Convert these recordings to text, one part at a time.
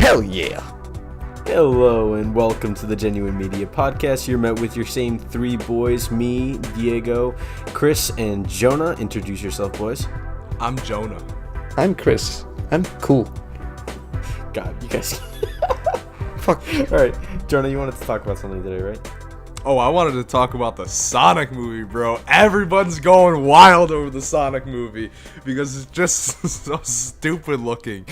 Hell yeah! Hello and welcome to the Genuine Media Podcast. You're met with your same three boys, me, Diego, Chris, and Jonah. Introduce yourself, boys. I'm Jonah. I'm Chris. I'm cool. God, you guys. Fuck. Alright, Jonah, you wanted to talk about something today, right? Oh, I wanted to talk about the Sonic movie, bro. Everyone's going wild over the Sonic movie because it's just so stupid looking.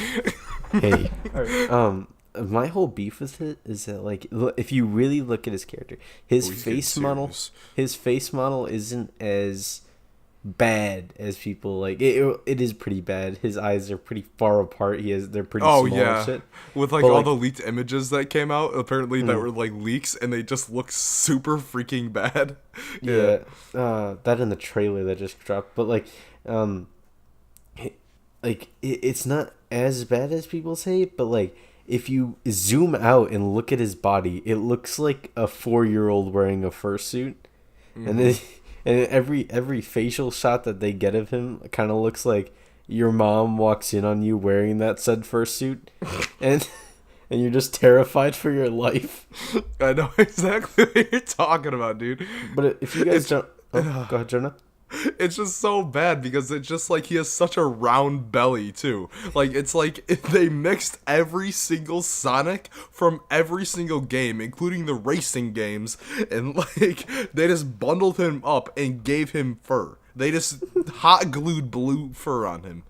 Hey. Alright, my whole beef with it is that, like, if you really look at his character, his face model isn't as bad as people like. It is pretty bad. His eyes are pretty far apart. They're pretty small and shit. With But, all the leaked images that came out, apparently that were like leaks, and they just look super freaking bad. Yeah, that in the trailer that just dropped, but it's not as bad as people say, but like if you zoom out and look at his body, it looks like a 4-year-old wearing a fursuit, and then and every facial shot that they get of him kind of looks like your mom walks in on you wearing that said fursuit, and you're just terrified for your life. I know exactly what you're talking about, dude. But if you guys don't, go ahead, Jonah. It's just so bad because it's just like he has such a round belly too. Like it's like they mixed every single Sonic from every single game, including the racing games, and like they just bundled him up and gave him fur. They just hot glued blue fur on him.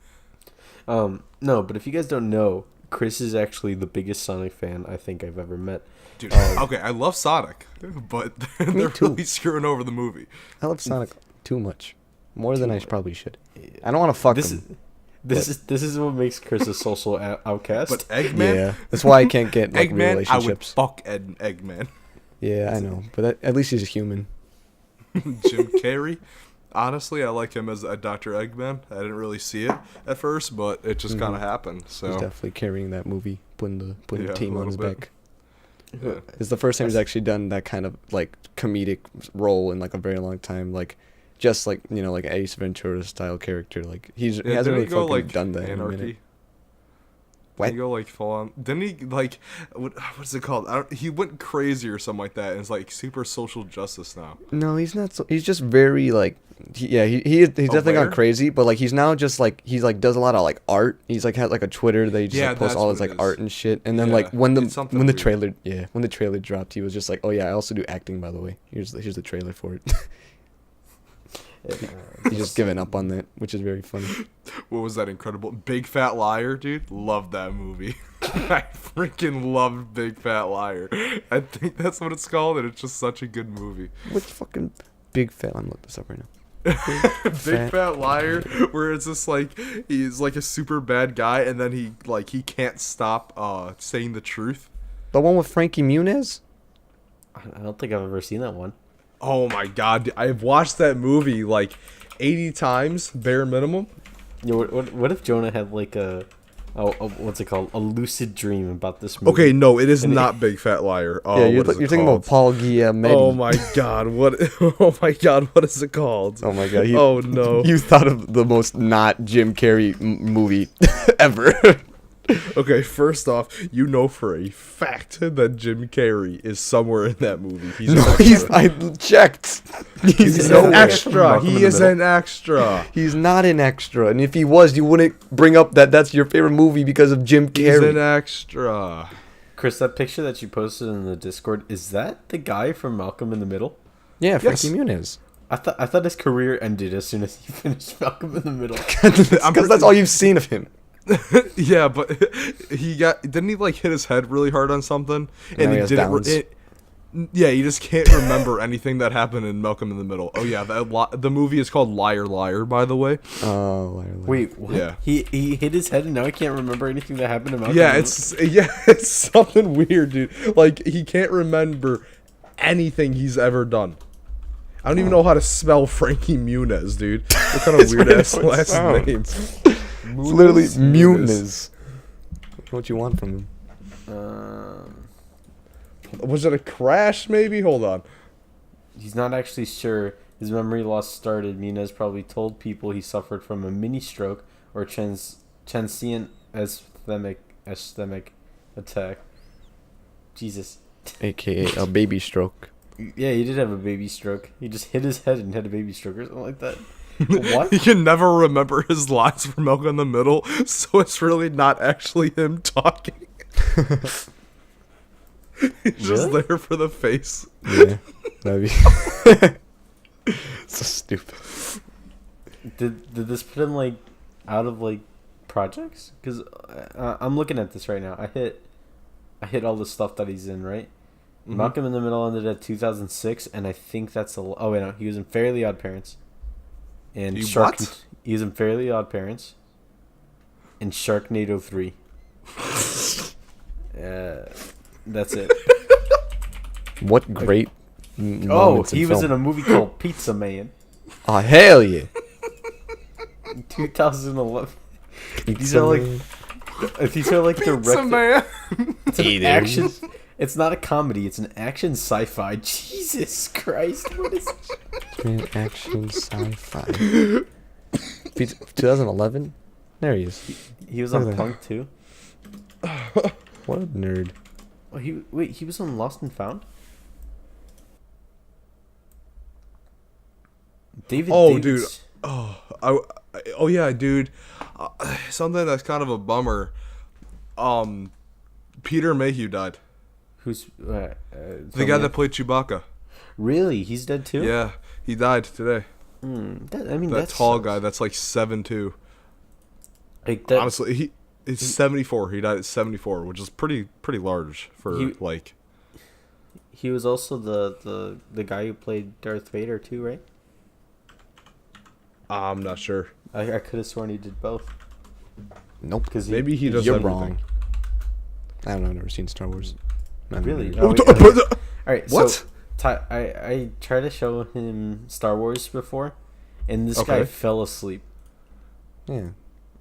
No, but if you guys don't know, Chris is actually the biggest Sonic fan I think I've ever met. Dude, okay, I love Sonic, but they're really screwing over the movie. I love Sonic too much. More than I probably should. I don't want to fuck him. This is what makes Chris a social outcast. But Eggman? Yeah, that's why I can't get like real Eggman, relationships. I would fuck Eggman. Yeah, I know. But at least he's a human. Jim Carrey? Honestly, I like him as a Dr. Eggman. I didn't really see it at first, but it just kind of happened. So He's definitely carrying that movie, putting the team a on his little back. yeah. It's the first time he's actually done that kind of like comedic role in like a very long time. Like just like, you know, like Ace Ventura style character. Like he hasn't really fucking done that in a minute. What? Didn't he go like full on? Didn't he like what's it called? He went crazy or something like that, and it's like super social justice now. No, he's not. He's just very like, he's definitely gone crazy. But like he's now just like he's like does a lot of like art. He's like has like a Twitter that he just like, posts all his like art and shit. And then like when the trailer dropped, he was just like, oh yeah, I also do acting, by the way. Here's the trailer for it. He's just giving up on that, which is very funny. What was that incredible Big Fat Liar, dude? Loved that movie. I freaking loved Big Fat Liar. I think that's what it's called, and it's just such a good movie. What fucking Big Fat? I'm looking this up right now. Big Fat Liar, where it's just like he's like a super bad guy, and then he can't stop saying the truth. The one with Frankie Muniz? I don't think I've ever seen that one. Oh my god, I've watched that movie like 80 times, bare minimum. Yeah, what if Jonah had like a what's it called? A lucid dream about this movie? Okay, no, it is not Big Fat Liar. Yeah, you're thinking about Paul Giamatti. Oh my god, what? Oh my god, what is it called? Oh my god. Oh no. You thought of the most not Jim Carrey movie ever. Okay, first off, you know for a fact that Jim Carrey is somewhere in that movie. I checked. He's an extra. He is an extra. He's not an extra. And if he was, you wouldn't bring up that's your favorite movie because of Jim Carrey. He's an extra. Chris, that picture that you posted in the Discord, is that the guy from Malcolm in the Middle? Yeah, Frankie Muniz. I thought his career ended as soon as he finished Malcolm in the Middle. Because that's all you've seen of him. Yeah, but didn't he like hit his head really hard on something? And he didn't. Yeah, he just can't remember anything that happened in Malcolm in the Middle. Oh yeah, the movie is called Liar Liar, by the way. Oh, Liar Liar. Wait, what? Yeah. He hit his head and now he can't remember anything that happened in Malcolm. Yeah, it's something weird, dude. Like he can't remember anything he's ever done. I don't even know how to spell Frankie Muniz, dude. What kind of weird ass last name? It's literally Muniz. What you want from him? Was it a crash, maybe? Hold on. He's not actually sure. His memory loss started. Muniz probably told people he suffered from a mini stroke or transient asthenic attack. Jesus. AKA a baby stroke. Yeah, he did have a baby stroke. He just hit his head and had a baby stroke or something like that. What? He can never remember his lines from Milk in the Middle, so it's really not actually him talking. He's just there for the face. Yeah, that'd be so stupid. Did this put him like out of like projects? Because I'm looking at this right now. I hit all the stuff that he's in, right? Mm-hmm. Malcolm in the Middle ended at 2006, and I think that's oh wait, no, he was in Fairly Odd Parents. And he was in Fairly Odd Parents. And Sharknado 3. That's it. What great he was in a movie called Pizza Man. Oh, hell yeah. In 2011. These are like the Pizza Man. It's an action. It's not a comedy. It's an action sci-fi. Jesus Christ! What is an action sci-fi? 2011. There he is. He was on Punk too. What a nerd. Oh, he was on Lost and Found. David. Dude. Oh yeah, dude. Something that's kind of a bummer. Peter Mayhew died. Who's the guy that played Chewbacca? Really? He's dead too? Yeah, he died today. That tall guy that's like 7'2". Like that, honestly, he's 74. He died at 74, which is pretty large for like. He was also the guy who played Darth Vader too, right? I'm not sure. I could have sworn he did both. Nope. Because maybe he does. You're everything. wrong. I don't know. I've never seen Star Wars. Really? All right. What? So, I tried to show him Star Wars before, and this guy fell asleep. Yeah.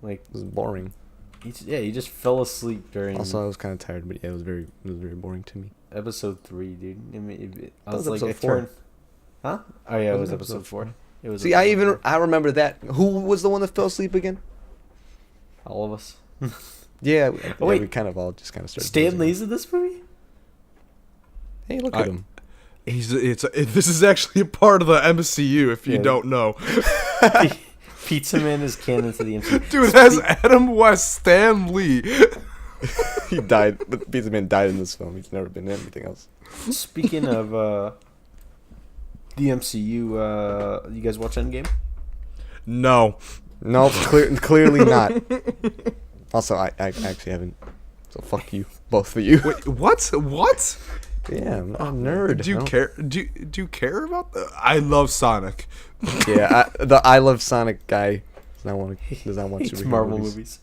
Like, it was boring. He just fell asleep during. Also, I was kind of tired, but yeah, it was very boring to me. Episode 3, dude. I mean, I was like, I turned. Huh? Oh yeah, it was episode 4. It was. See, I remember that. Who was the one that fell asleep again? All of us. Yeah. We kind of all just kind of started. Stan Lee's in this movie. Hey, look at him. This is actually a part of the MCU. If you don't know. Pizza Man is canon to the MCU. Dude, that's Adam West, Stan Lee. He died. The Pizza Man died in this film. He's never been in anything else. Speaking of the MCU, you guys watch Endgame? No, clearly not. Also, I actually haven't. So fuck you, both of you. Wait, what? Yeah, I'm a nerd. Do you care? Do you care about the? I love Sonic. Yeah, I love Sonic guy does not want superhero Marvel movies.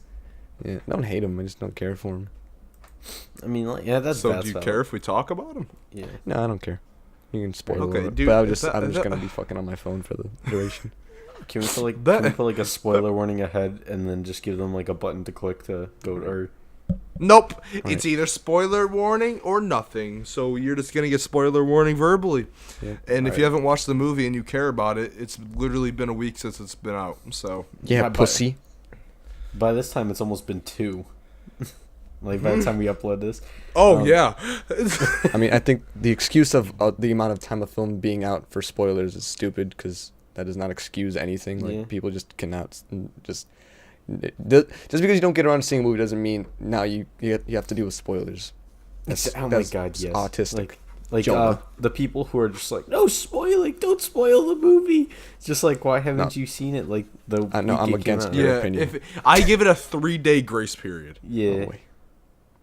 Yeah, I don't hate him. I just don't care for him. I mean, like, yeah, that's so. Do you care if we talk about him? Yeah. No, I don't care. You can spoil it, dude, but I'm just gonna be fucking on my phone for the duration. Can we put like a spoiler warning ahead and then just give them like a button to click to go or? Nope. Right. It's either spoiler warning or nothing. So you're just going to get spoiler warning verbally. Yeah. And if you haven't watched the movie and you care about it, it's literally been a week since it's been out. So yeah, pussy. By this time, it's almost been 2. Like, by the time we upload this. Oh, yeah. I mean, I think the excuse of the amount of time a film being out for spoilers is stupid because that does not excuse anything. Like, people just cannot just because you don't get around to seeing a movie doesn't mean now you have to deal with spoilers. That's my God, yes. Autistic. Like the people who are just like, no spoiling, don't spoil the movie. It's just like, why haven't you seen it? Like I'm against your opinion. If I give it a 3-day grace period. Yeah. Oh, okay.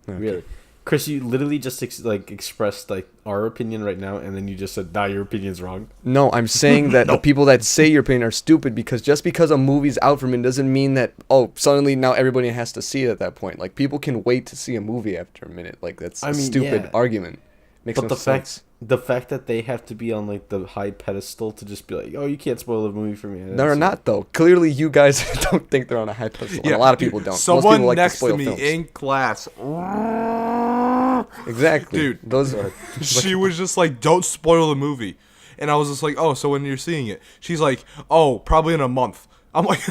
Really, Chris, you literally just expressed like our opinion right now, and then you just said, "Nah, your opinion's wrong." No, I'm saying that the people that say your opinion are stupid because just because a movie's out from it doesn't mean that suddenly now everybody has to see it at that point. Like people can wait to see a movie after a minute. Like that's a stupid argument. Makes no sense. The fact that they have to be on like the high pedestal to just be like, "Oh, you can't spoil the movie for me." They're not though. Clearly, you guys don't think they're on a high pedestal. Yeah, and a lot of people don't. Someone most people like next to me films. in class. Exactly, dude. Those she was just like, "Don't spoil the movie," and I was just like, "Oh, so when you're seeing it?" She's like, "Oh, probably in a month." I'm like,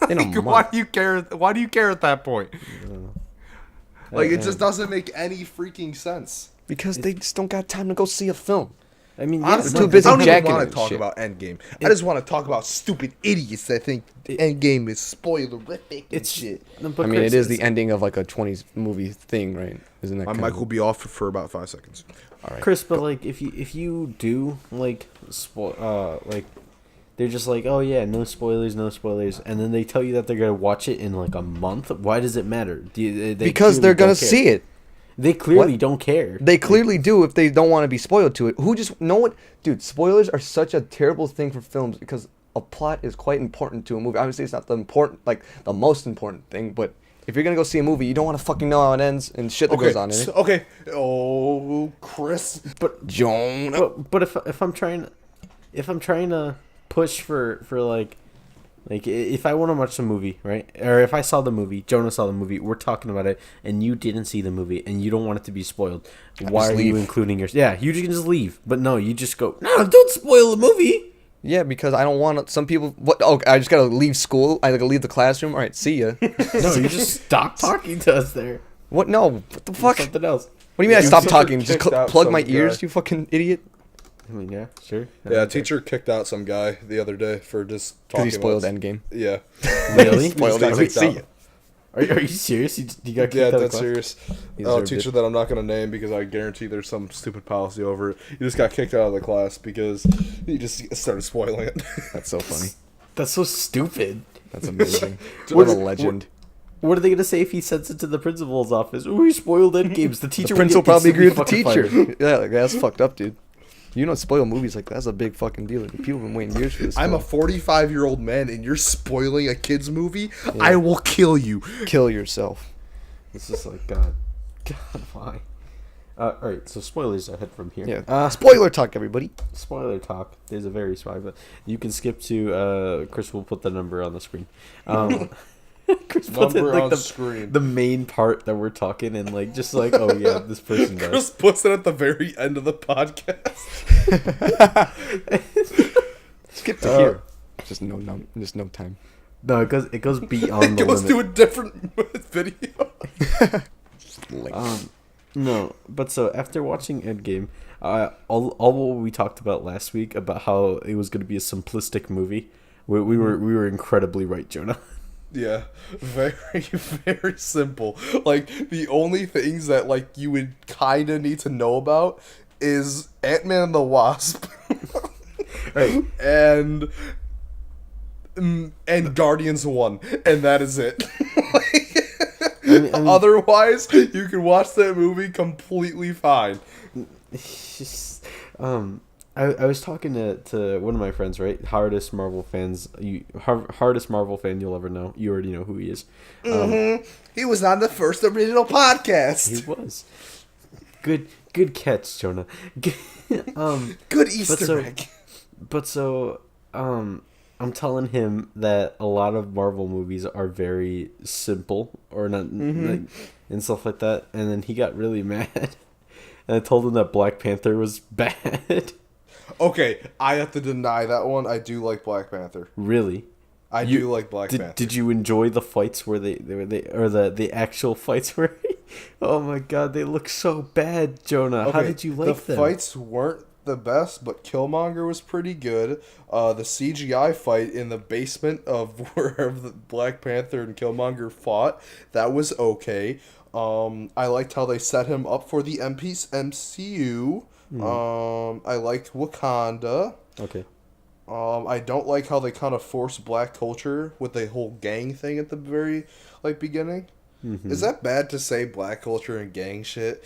in a month. Why do you care? Why do you care at that point? Like, it just doesn't make any freaking sense. Because they just don't got time to go see a film. I mean, honestly, too busy. I don't even want to talk about Endgame. I just want to talk about stupid idiots that think Endgame is spoilerific and shit. I mean, it is the ending of like a 20s movie thing, right? Isn't that? My mic will be off for about 5 seconds. All right, Chris. But like, if you do like like, they're just like, oh yeah, no spoilers, and then they tell you that they're gonna watch it in like a month. Why does it matter? Because they're gonna see it. They clearly don't care. They clearly do if they don't want to be spoiled to it. Dude, spoilers are such a terrible thing for films because a plot is quite important to a movie. Obviously, it's not the most important thing, but if you're going to go see a movie, you don't want to fucking know how it ends and shit that goes on in it. Okay. Oh, Chris. But Jonah. But if I'm trying to push for like, if I want to watch the movie, right? Or if I saw the movie, Jonah saw the movie, we're talking about it, and you didn't see the movie, and you don't want it to be spoiled, why are you including your... Yeah, you can just leave. But no, you just go, no, don't spoil the movie! Yeah, because I don't want some people... I just gotta leave school? I gotta leave the classroom? Alright, see ya. No, you just stop talking to us there. What? No, what the fuck? Something else. What do you mean I stop talking? Just plug my ears, you fucking idiot? I mean, yeah, sure. Yeah, teacher kicked out some guy the other day for just talking. Because he spoiled Endgame. Yeah. Really? Spoiled Endgame. Are you serious? You got kicked out of that's serious. Teacher that I'm not going to name because I guarantee there's some stupid policy over it. He just got kicked out of the class because he just started spoiling it. That's so funny. That's so stupid. That's amazing. What a legend. What are they going to say if he sends it to the principal's office? Oh, he spoiled Endgames. The teacher. The principal probably agree with the teacher. Yeah, that's fucked up, dude. You don't spoil movies like that's a big fucking deal. People have been waiting years for this. I'm a 45-year-old man and you're spoiling a kid's movie? Yeah. I will kill you. Kill yourself. It's just like, God, why? Alright, so spoilers ahead from here. Yeah. Spoiler talk, everybody. Spoiler talk. There's a very but you can skip to, Chris will put the number on the screen. Chris puts number it, like, on the screen. The main part that we're talking and like just like, oh yeah, this person does. Chris puts it at the very end of the podcast. Skip to here. Just no time. No, it goes beyond the limit. It goes to a different video. No, but so after watching Endgame, all what we talked about last week about how it was going to be a simplistic movie, we were incredibly right, Jonah. Yeah, very, very simple. Like, the only things that, like, you would kind of need to know about is Ant-Man and the Wasp. Right. And Guardians 1. And that is it. Otherwise, you can watch that movie completely fine. I was talking to one of my friends, right? Hardest Marvel fans. Hardest Marvel fan you'll ever know. You already know who he is. He was on the first original podcast. He was. Good catch, Jonah. Good Easter egg. I'm telling him that a lot of Marvel movies are very simple or not, like, and stuff like that. And then he got really mad. And I told him that Black Panther was bad. Okay, I have to deny that one. I do like Black Panther. Really? I do like Black Panther. Did you enjoy the fights where the actual fights where? Oh my God, they look so bad, Jonah. Okay, how did you like them? The fights weren't the best, but Killmonger was pretty good. The CGI fight in the basement of where the Black Panther and Killmonger fought, that was okay. I liked how they set him up for the MCU. I liked Wakanda. Okay. I don't like how they kind of forced black culture with the whole gang thing at the very beginning. Mm-hmm. Is that bad to say black culture and gang shit?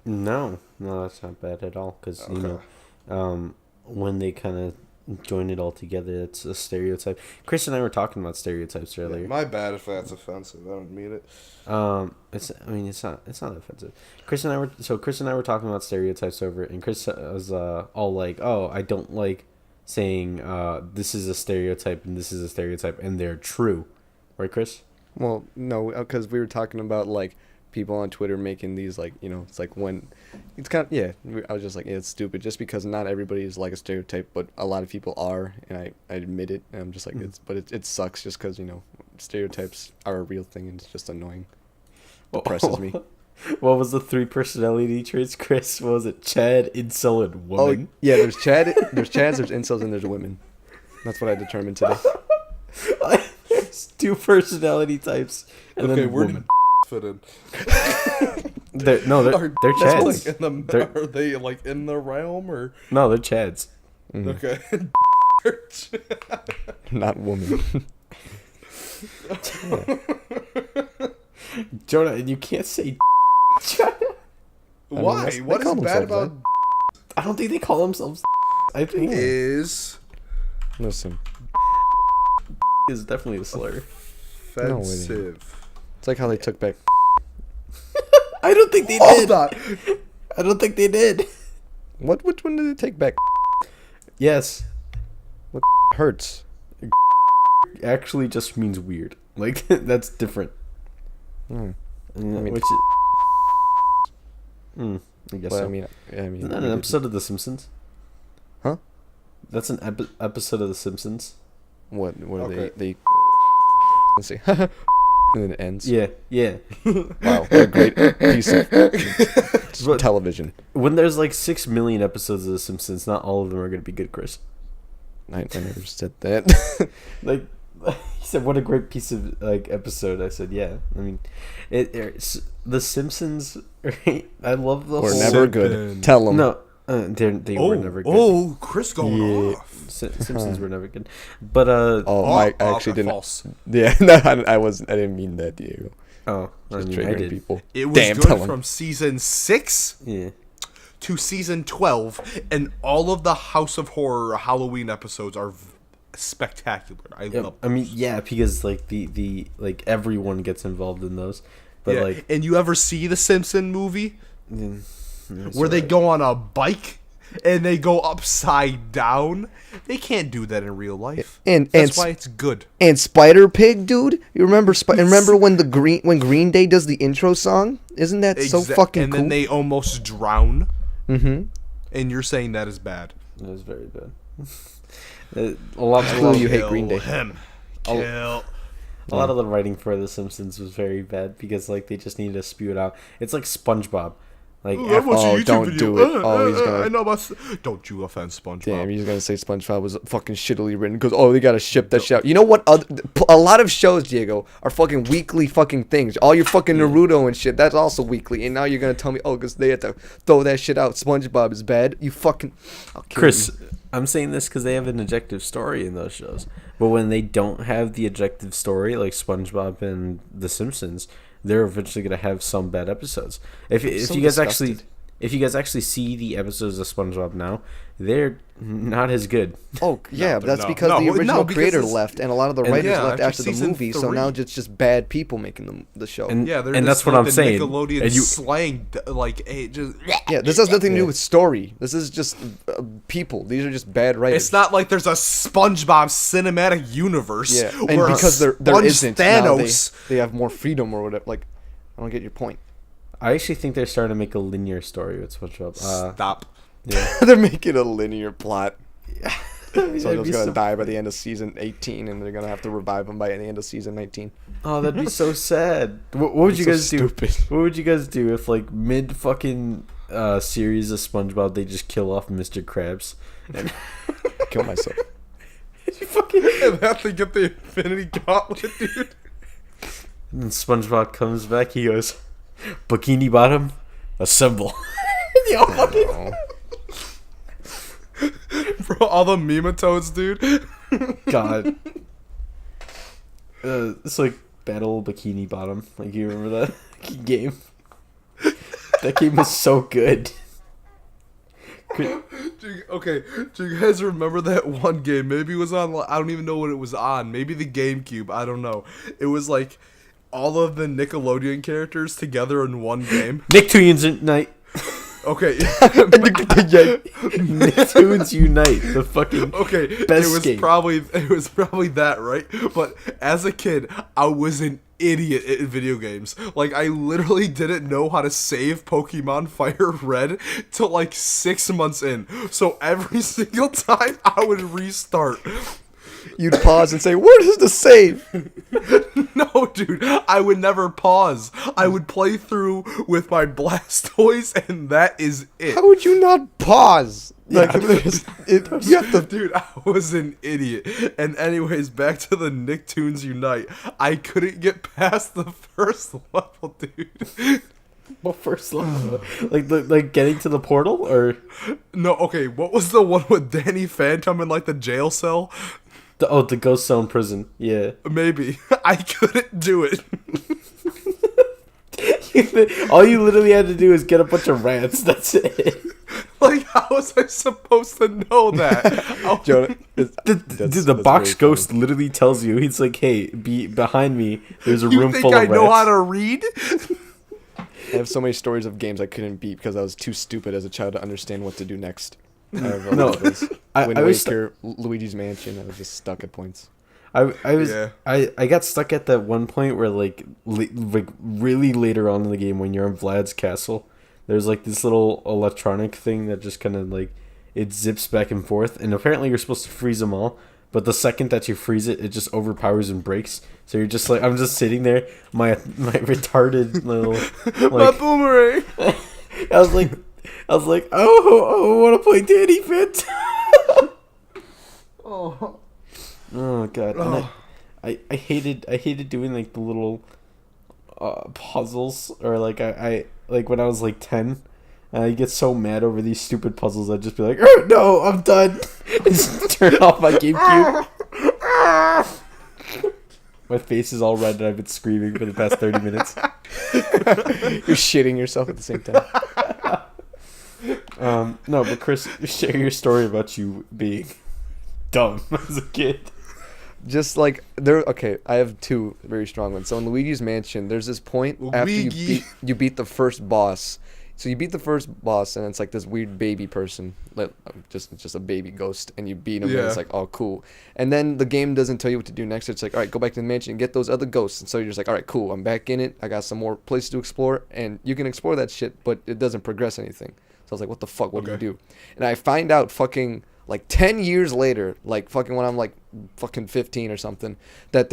No, that's not bad at all. Because you know, when they kind of join it all together, it's a stereotype. Chris and I were talking about stereotypes earlier. Yeah, my bad if that's offensive. I don't mean it. It's not offensive. Chris and I were talking about stereotypes over it, and Chris was all like, "Oh, I don't like saying this is a stereotype and this is a stereotype, and they're true," right, Chris? Well, no, because we were talking about like people on Twitter making these it's like when it's kind of I was just like, yeah, it's stupid just because not everybody is like a stereotype, but a lot of people are, and I admit it, and I'm just like it sucks just because stereotypes are a real thing and it's just annoying. Depresses me. What was the 3 personality traits, Chris? What was it? Chad, incel, and woman. Oh yeah, there's Chads, there's incels, and there's women. That's what I determined today. There's 2 personality types, and okay, then where woman. did fit in? They're Chads. Like are they like in the realm or? No, they're Chads. Okay. Not woman. Jonah, you can't say. Why? I mean, what is bad about? I don't think they call themselves. I think Is Listen, is definitely a slur. offensive. it's like how they took back. I don't think they did. I don't think they did. Which one did they take back? Yes, Hurts. actually, just means weird. Like that's different. Mm. I mean, which is, I guess Well, so. I mean, Isn't that an episode of The Simpsons? Huh? That's an episode of The Simpsons. What are Okay. they? Let's see. And then it ends. Yeah. Wow, what a great piece of television. When there's like 6 million episodes of The Simpsons, not all of them are going to be good, Chris. I never said that. Like, he said, "What a great piece of like episode." I said, "Yeah." I mean, it's The Simpsons. Right? I love the We're whole. never good. Tell them. No, they were never good. Oh, Chris going off. Simpsons were never good. But I actually didn't. False. Yeah, no, I wasn't. I didn't mean that, Diego. Oh, Just I triggering did. people. It was Damn, tell good 'em. from season 6 Yeah. to season 12, and all of the House of Horror Halloween episodes are spectacular. I love. I mean, yeah, because like the like everyone gets involved in those, but Yeah, like and you ever see the Simpson movie it's where they alright. go on a bike and they go upside down? They can't do that in real life. That's why it's good. And Spider Pig, dude. You remember? Remember when when Green Day does the intro song? Isn't that so fucking and cool? then they almost drown. Mm-hmm. And you're saying that is bad. It was very bad. a lot you hate Green Day. Him. Oh. Kill. A lot of the writing for The Simpsons was very bad because like they just needed to spew it out. It's like SpongeBob. Like Ooh, I watched a YouTube don't video. do it. Oh, he's gonna. I know about. Don't you offend SpongeBob? Damn, he's gonna say SpongeBob was fucking shittily written because they gotta ship that shit out. You know what? A lot of shows, Diego, are fucking weekly fucking things. All your fucking Naruto and shit, that's also weekly. And now you're gonna tell me, because they had to throw that shit out. SpongeBob is bad. You fucking. I'll kill Chris, you. I'm saying this because they have an objective story in those shows. But when they don't have the objective story, like SpongeBob and The Simpsons, they're eventually gonna have some bad episodes. If so you guys disgusted. if you guys actually see the episodes of SpongeBob now, they're not as good. Oh yeah, they're that's not. because No, the original no, because creator it's- left, and a lot of the and- writers yeah, left after after the season movie. So 3. now it's just bad people making the show. And Yeah, they're and just that's what like I'm the saying. Nickelodeon And you, slang, like just. Yeah, this has nothing to do Yeah. with story. This is just people. These are just bad writers. It's not like there's a SpongeBob cinematic universe. Yeah, and where because there Sponge isn't, now Thanos. they have more freedom or whatever. Like, I don't get your point. I actually think they're starting to make a linear story with SpongeBob. Stop. Yeah. They're making a linear plot. That'd Someone's be gonna so die by the end of season 18, and they're gonna have to revive him by the end of season 19. Oh, that'd be so sad. What would you It's guys so do? stupid. What would you guys do if, like, mid fucking series of SpongeBob, they just kill off Mr. Krabs? And Kill myself. you fucking. And have to get the Infinity Gauntlet, dude. And then SpongeBob comes back. He goes, "Bikini Bottom, assemble." Yo, fucking. Oh. Bro, all the mematodes, dude. God. It's like Battle Bikini Bottom. Like, you remember that game? That game was so good. Okay, do you guys remember that one game? Maybe it was on. I don't even know what it was on. Maybe the GameCube. I don't know. It was like all of the Nickelodeon characters together in one game. Nicktoons Unite. Okay. Nicktoons Unite. The fucking Okay, best it was game. probably that, right? But as a kid, I was an idiot at video games. Like, I literally didn't know how to save Pokemon Fire Red till like 6 months in. So every single time I would restart. You'd pause and say, "Where does the save?" No, dude, I would never pause. I would play through with my Blastoise, and that is it. How would you not pause? Like, you have to. Dude, I was an idiot. And anyways, back to the Nicktoons Unite. I couldn't get past the first level, dude. What first level? like getting to the portal, or no? Okay, what was the one with Danny Phantom in like the jail cell? The Ghost Zone prison. Yeah, maybe. I couldn't do it. All you literally had to do is get a bunch of rats. That's it. Like, how was I supposed to know that? Jonah, the box ghost literally tells you. He's like, "Hey, be behind me. There's a room full of rats." You think I know how to read? I have so many stories of games I couldn't beat because I was too stupid as a child to understand what to do next. Wind Waker, Luigi's Mansion. I was just stuck at points. I got stuck at that one point where like really later on in the game when you're in Vlad's castle, there's like this little electronic thing that just kind of like it zips back and forth, and apparently you're supposed to freeze them all. But the second that you freeze it, it just overpowers and breaks. So you're just like, I'm just sitting there, my retarded little like, my boomerang. I was like, oh, I want to play Danny Phantom. Oh god. And I hated doing like the little puzzles, or like I like when I was like 10. And I get so mad over these stupid puzzles. I'd just be like, oh, no, I'm done. And just turn off my GameCube. My face is all red and I've been screaming for the past 30 minutes. You're shitting yourself at the same time. No, but Chris, share your story about you being dumb as a kid. Just like okay, I have two very strong ones. So in Luigi's Mansion, there's this point after you beat the first boss. So you beat the first boss, and it's like this weird baby person, just a baby ghost, and you beat him, and it's like, oh, cool. And then the game doesn't tell you what to do next. It's like, all right, go back to the mansion and get those other ghosts. And so you're just like, all right, cool, I'm back in it. I got some more places to explore, and you can explore that shit, but it doesn't progress anything. So I was like, what the fuck? What do you do? And I find out fucking like 10 years later, like fucking when I'm like fucking 15 or something, that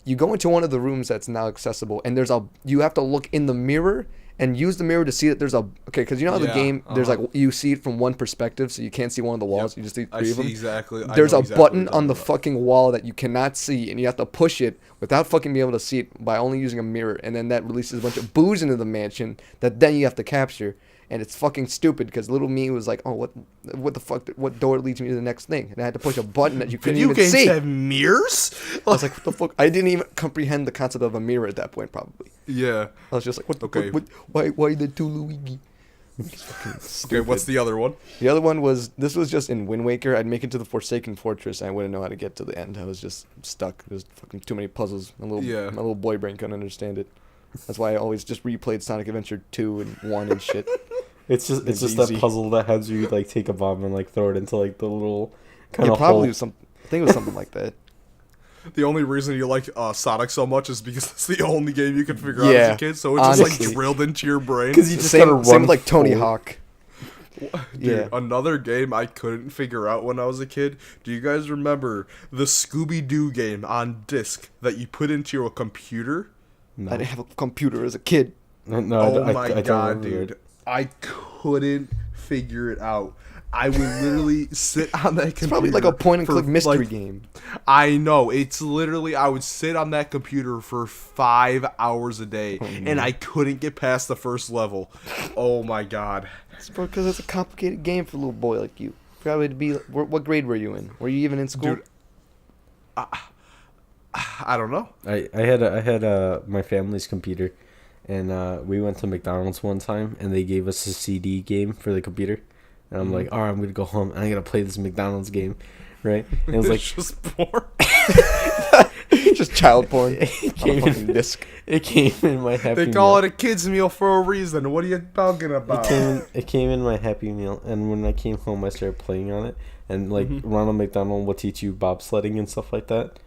you go into one of the rooms that's now accessible, and you have to look in the mirror and use the mirror to see that there's because you know how the game there's like you see it from one perspective, so you can't see one of the walls. You just see three of them. Exactly. There's a button on the fucking wall that you cannot see, and you have to push it without fucking being able to see it by only using a mirror, and then that releases a bunch of booze into the mansion that then you have to capture. And it's fucking stupid because little me was like, oh, what the fuck? What door leads me to the next thing? And I had to push a button that you couldn't even see. Video games have mirrors? I was like, what the fuck? I didn't even comprehend the concept of a mirror at that point, probably. Yeah. I was just like, why the two Luigi? Okay, what's the other one? The other one this was just in Wind Waker. I'd make it to the Forsaken Fortress, and I wouldn't know how to get to the end. I was just stuck. There's fucking too many puzzles. My little boy brain couldn't understand it. That's why I always just replayed Sonic Adventure 2 and 1 and shit. It's just that puzzle that has you like take a bomb and like throw it into like the little kind of probably hole. I think it was something like that. The only reason you like Sonic so much is because it's the only game you can figure out as a kid, so it's just like drilled into your brain. Because you just gotta run. Same like Tony Hawk. Dude, another game I couldn't figure out when I was a kid. Do you guys remember the Scooby-Doo game on disc that you put into your computer? No. I didn't have a computer as a kid. No, oh my god, dude. I couldn't figure it out. I would literally sit on that computer. It's probably like a point-and-click mystery game. I know. It's literally, I would sit on that computer for 5 hours a day, and I couldn't get past the first level. Oh my god. It's because it's a complicated game for a little boy like you. Probably to be. What grade were you in? Were you even in school? Dude, I don't know. I had my family's computer, and we went to McDonald's one time, and they gave us a CD game for the computer, and I'm like, all right, I'm gonna go home and I'm gonna play this McDonald's game, right? And it was like just porn, just child porn. It came in my Happy Meal. They call it a kids meal for a reason. What are you talking about? It came in my Happy Meal, and when I came home, I started playing on it, and like Ronald McDonald will teach you bobsledding and stuff like that.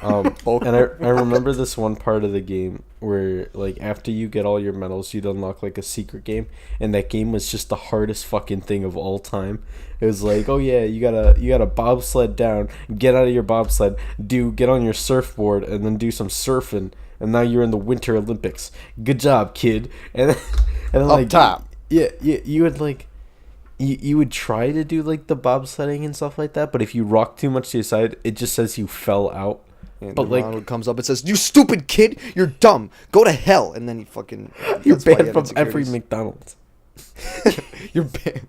And I remember this one part of the game where, like, after you get all your medals, you'd unlock, like, a secret game, and that game was just the hardest fucking thing of all time. It was like, oh yeah, you gotta bobsled down, get out of your bobsled, get on your surfboard, and then do some surfing, and now you're in the Winter Olympics. Good job, kid. And then like, up top. Yeah, you would, like... You would try to do, like, the bobsledding and stuff like that, but if you rock too much to your side, it just says you fell out. And but, like... Ronald comes up and says, "You stupid kid! You're dumb! Go to hell!" And then he fucking... You're banned from every McDonald's. You're banned.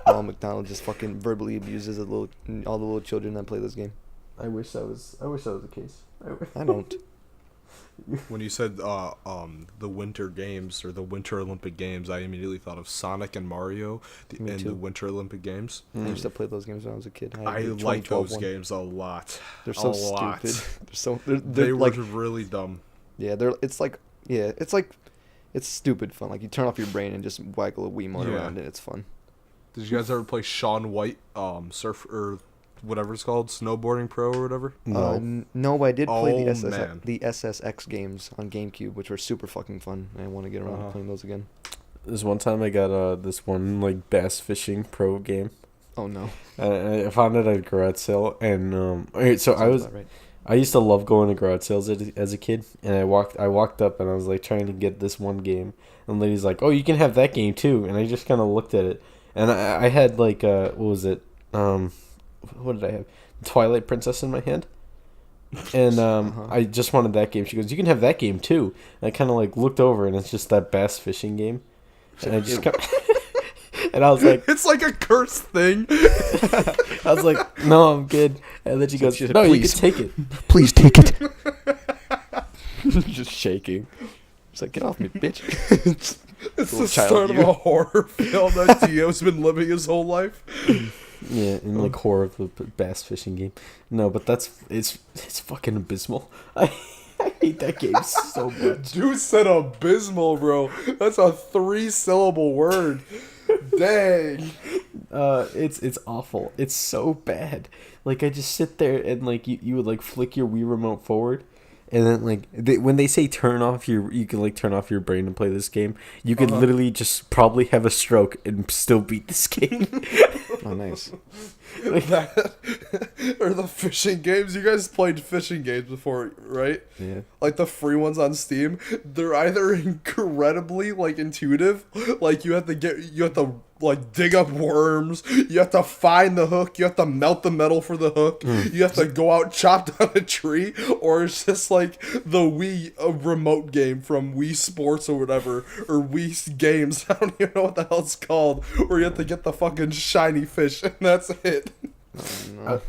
Ronald McDonald just fucking verbally abuses all the little children that play this game. I wish that was the case. I don't. When you said the Winter Games or the Winter Olympic Games, I immediately thought of Sonic and Mario in the Winter Olympic Games. I used to play those games when I was a kid. I like those games a lot. They're so stupid. They were like, really dumb. Yeah, it's stupid fun. Like, you turn off your brain and just waggle a Wiimote around and it's fun. Did you guys ever play Shaun White surf or whatever it's called, Snowboarding Pro or whatever? No, but I did play the SSX games on GameCube, which were super fucking fun. I want to get around to playing those again. This one time I got this one, like, bass fishing pro game. Oh no! I found it at a garage sale, and so I used to love going to garage sales as a kid, and I walked up and I was like trying to get this one game, and the lady's like, "Oh, you can have that game too," and I just kind of looked at it, and I had like what was it? What did I have? Twilight Princess in my hand. And I just wanted that game. She goes, "You can have that game too." And I kind of like looked over, and it's just that bass fishing game. And I just and I was like, "It's like a cursed thing." I was like, "No, I'm good." And then she goes, "No, you can take it. Please take it." Just shaking. She's like, "Get off me, bitch." It's the start of a horror film that Dio's been living his whole life. Yeah, in like horror of the bass fishing game. No, but it's fucking abysmal. I hate that game so much. Dude said abysmal, bro. That's a 3-syllable word. Dang. It's awful. It's so bad. Like, I just sit there and like you would like flick your Wii remote forward. And then, like, when they say you can, like, turn off your brain and play this game, you could literally just probably have a stroke and still beat this game. Oh, nice. Like that, or the fishing games. You guys played fishing games before, right? Yeah. Like the free ones on Steam. They're either incredibly, like, intuitive. Like, you have to like dig up worms, you have to find the hook, you have to melt the metal for the hook, you have to go out, chop down a tree, or it's just like the Wii remote game from Wii Sports or whatever, or Wii Games, I don't even know what the hell it's called, where you have to get the fucking shiny fish, and that's it. No.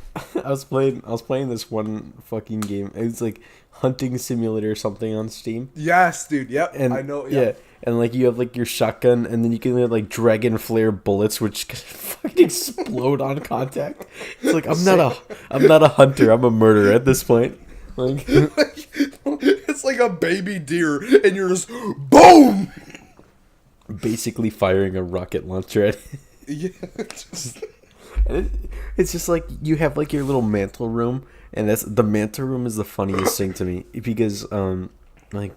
I was playing this one fucking game. It's like Hunting Simulator or something on Steam. Yes, dude, yep, and I know, yeah. And, like, you have, like, your shotgun, and then you can have, like, dragon flare bullets, which can fucking explode on contact. It's like, I'm not a hunter, I'm a murderer at this point. Like, it's like a baby deer, and you're just, boom! Basically firing a rocket launcher at it. Yeah, And it's just, like, you have, like, your little mantle room, and the mantle room is the funniest thing to me, because, like...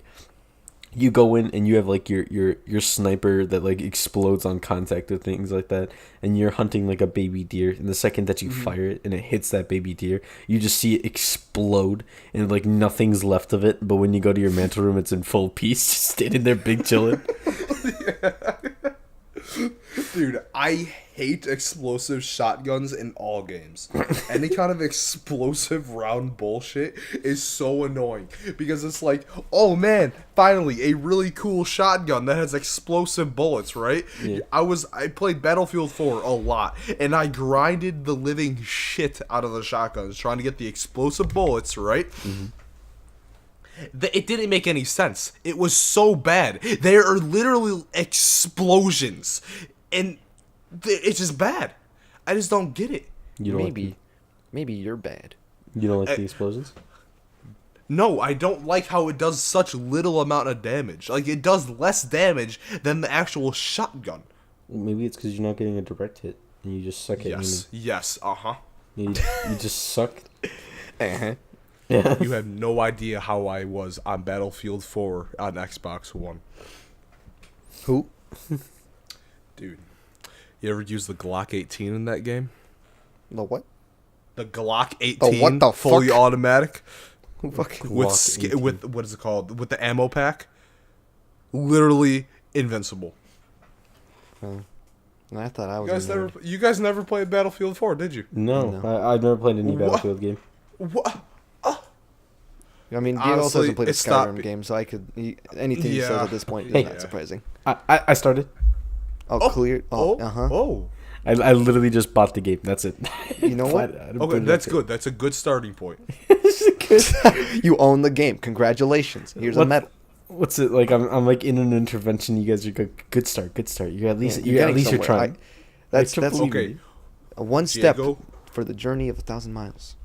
You go in and you have like your sniper that like explodes on contact with things like that, and you're hunting like a baby deer. And the second that you fire it and it hits that baby deer, you just see it explode and like nothing's left of it. But when you go to your mantle room, it's in full peace, just standing there, big chilling. Dude, I hate explosive shotguns in all games. Any kind of explosive round bullshit is so annoying because it's like, oh man, finally a really cool shotgun that has explosive bullets, right? Yeah. I played Battlefield 4 a lot, and I grinded the living shit out of the shotguns trying to get the explosive bullets, right? Mm-hmm. It didn't make any sense. It was so bad. There are literally explosions, and it's just bad. I just don't get it. Maybe you're bad. You don't like the explosions? No, I don't like how it does such little amount of damage. Like, it does less damage than the actual shotgun. Well, maybe it's because you're not getting a direct hit, and you just suck at aiming. Yes, uh-huh. You just suck. Uh-huh. Yeah. You have no idea how I was on Battlefield 4 on Xbox One. Who? Dude, you ever use the Glock 18 in that game? The what? The Glock 18, The what the fully fuck? automatic, Who fucking? with what is it called? With the ammo pack, literally invincible. I thought I was. You guys never played Battlefield 4, did you? No. I've never played any What? Battlefield game. What? I mean, Diego also Honestly, hasn't played a it's not- Skyrim game, so I could. Anything he says Yeah. at this point is Hey. not surprising. I started. Oh, clear. Oh, Oh. I literally just bought the game. That's it. You know what? I didn't Okay, put it that's up good. That's a good starting point. You own the game. Congratulations. Here's a What- medal. What's it like? I'm like in an intervention. You guys are good start. Good start. You at least You're at least you're somewhere. trying. That's Okay, one step Diego, for the journey of 1,000 miles.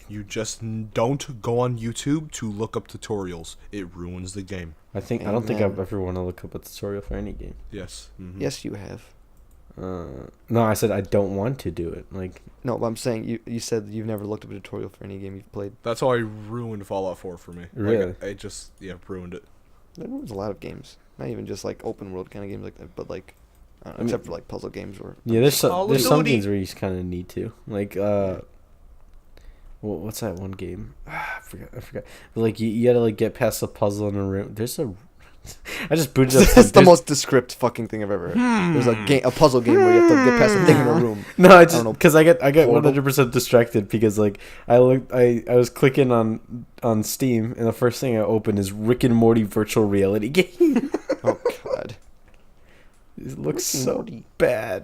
you just don't go on YouTube to look up tutorials. It ruins the game. I don't think Amen. I've ever want to look up a tutorial for any game. Yes. Mhm. Yes, you have. No, I said I don't want to do it. Like, No, but I'm saying you said you've never looked up a tutorial for any game you've played. That's how I ruined Fallout 4 for me. Really? Like, I just ruined it. That ruins a lot of games. Not even just like open world kind of games like that, but like, I don't know, I mean- except for like puzzle games or. yeah, there's Call some of some Duty. games where you just kind of need to. Like, what's that one game? I forgot. But like, you gotta like get past the puzzle in a room. There's a. I just booted up. That's the most descriptive fucking thing I've ever heard. There's a puzzle game where you have to get past a thing in a room. No, I don't just know, because I get Portal? 100% distracted because like I was clicking on Steam and the first thing I open is Rick and Morty virtual reality game. Oh god. It looks Rick and so Morty. bad.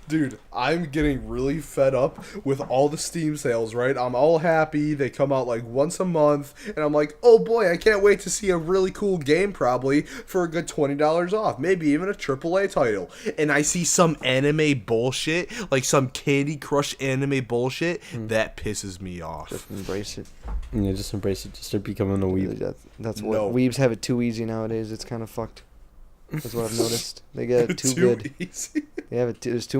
Dude, I'm getting really fed up with all the Steam sales, right? I'm all happy. They come out like once a month, and I'm like, oh boy, I can't wait to see a really cool game probably for a good $20 off. Maybe even a AAA title. And I see some anime bullshit, like some Candy Crush anime bullshit, that pisses me off. Just embrace it. Yeah, just embrace it. Just start becoming a weeb. That's what No. weebs have it too easy nowadays. It's kind of fucked. That's what I've noticed. They get it too good. Easy. They have it. There's so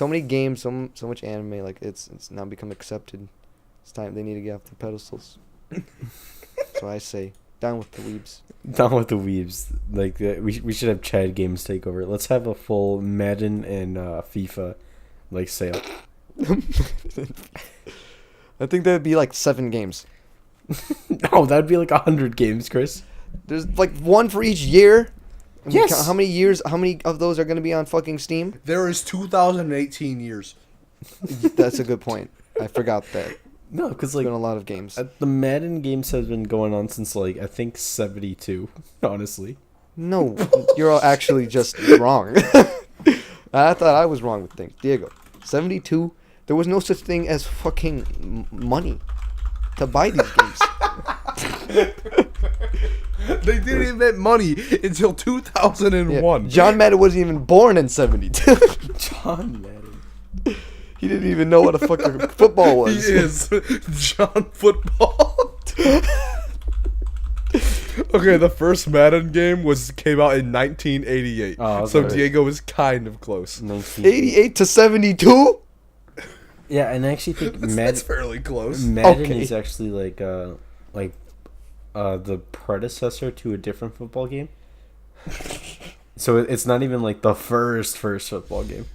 many games, so much anime. Like it's now become accepted. It's time they need to get off their pedestals. So I say, down with the weebs. Down with the weebs. Like we should have Chad Games take over. Let's have a full Madden and FIFA like sale. I think that'd be like 7 games. No, that'd be like 100 games, Chris. There's like one for each year. And we Yes. count how many of those are going to be on fucking Steam? There is 2018 years. That's a good point. I forgot that. No, because It's like been a lot of games. the Madden games have been going on since like I think 72. Honestly. No, you're all actually just wrong. I thought I was wrong with things. Diego, 72. There was no such thing as fucking money to buy these games. They didn't invent money until 2001. Yeah. John Madden wasn't even born in 72. John Madden. He didn't even know what a fucking football was. He is John Football. Okay, the first Madden game came out in 1988. Oh, so okay. Diego was kind of close. 88 to 72? Yeah, and I actually think That's fairly close. Madden Okay. is actually like the predecessor to a different football game. So it's not even like the first football game.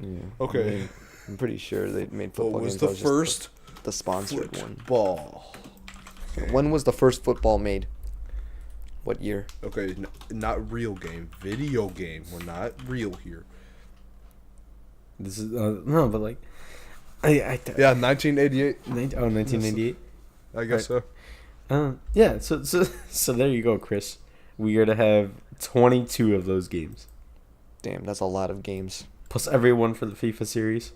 Yeah. Okay. I'm pretty sure they made football What was games. the That just first the sponsored one. football? When was the first football made? What year? Okay, not real game. Video game. We're not real here. This is no, but like Yeah, 1988. 1988. I guess so. Yeah. So there you go, Chris. We are to have 22 of those games, Damn, that's a lot of games. plus every one for the FIFA series.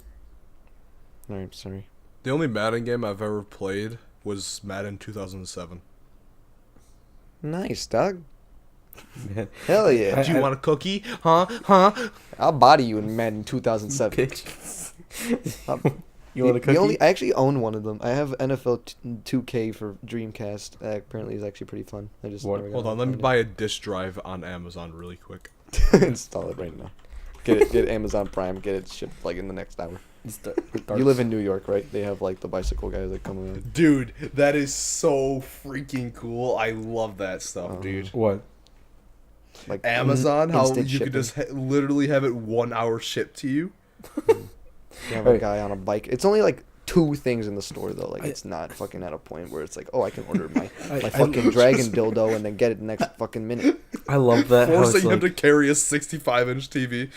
Alright, sorry. The only Madden game I've ever played was Madden 2007. Nice, dog. Man. Hell yeah. Do you want a cookie? Huh? I'll body you in Madden 2007. Bitch. You want a cookie? I actually own one of them. I have NFL 2K for Dreamcast. Apparently, it's actually pretty fun. I just What? never got Hold on, around let me to buy a disk drive on Amazon really quick. it. Install it right now. Get Amazon Prime. Get it shipped like in the next hour. You live in New York, right? They have like the bicycle guys that come around. Dude, that is so freaking cool. I love that stuff, dude. What? Like Amazon, how you shipping. could just literally have it 1 hour shipped to you. You have a guy on a bike. It's only like 2 things in the store though. Like it's not fucking at a point where it's like, oh, I can order my fucking dragon dildo and then get it the next fucking minute. I love that. Forcing him to carry a 65-inch TV.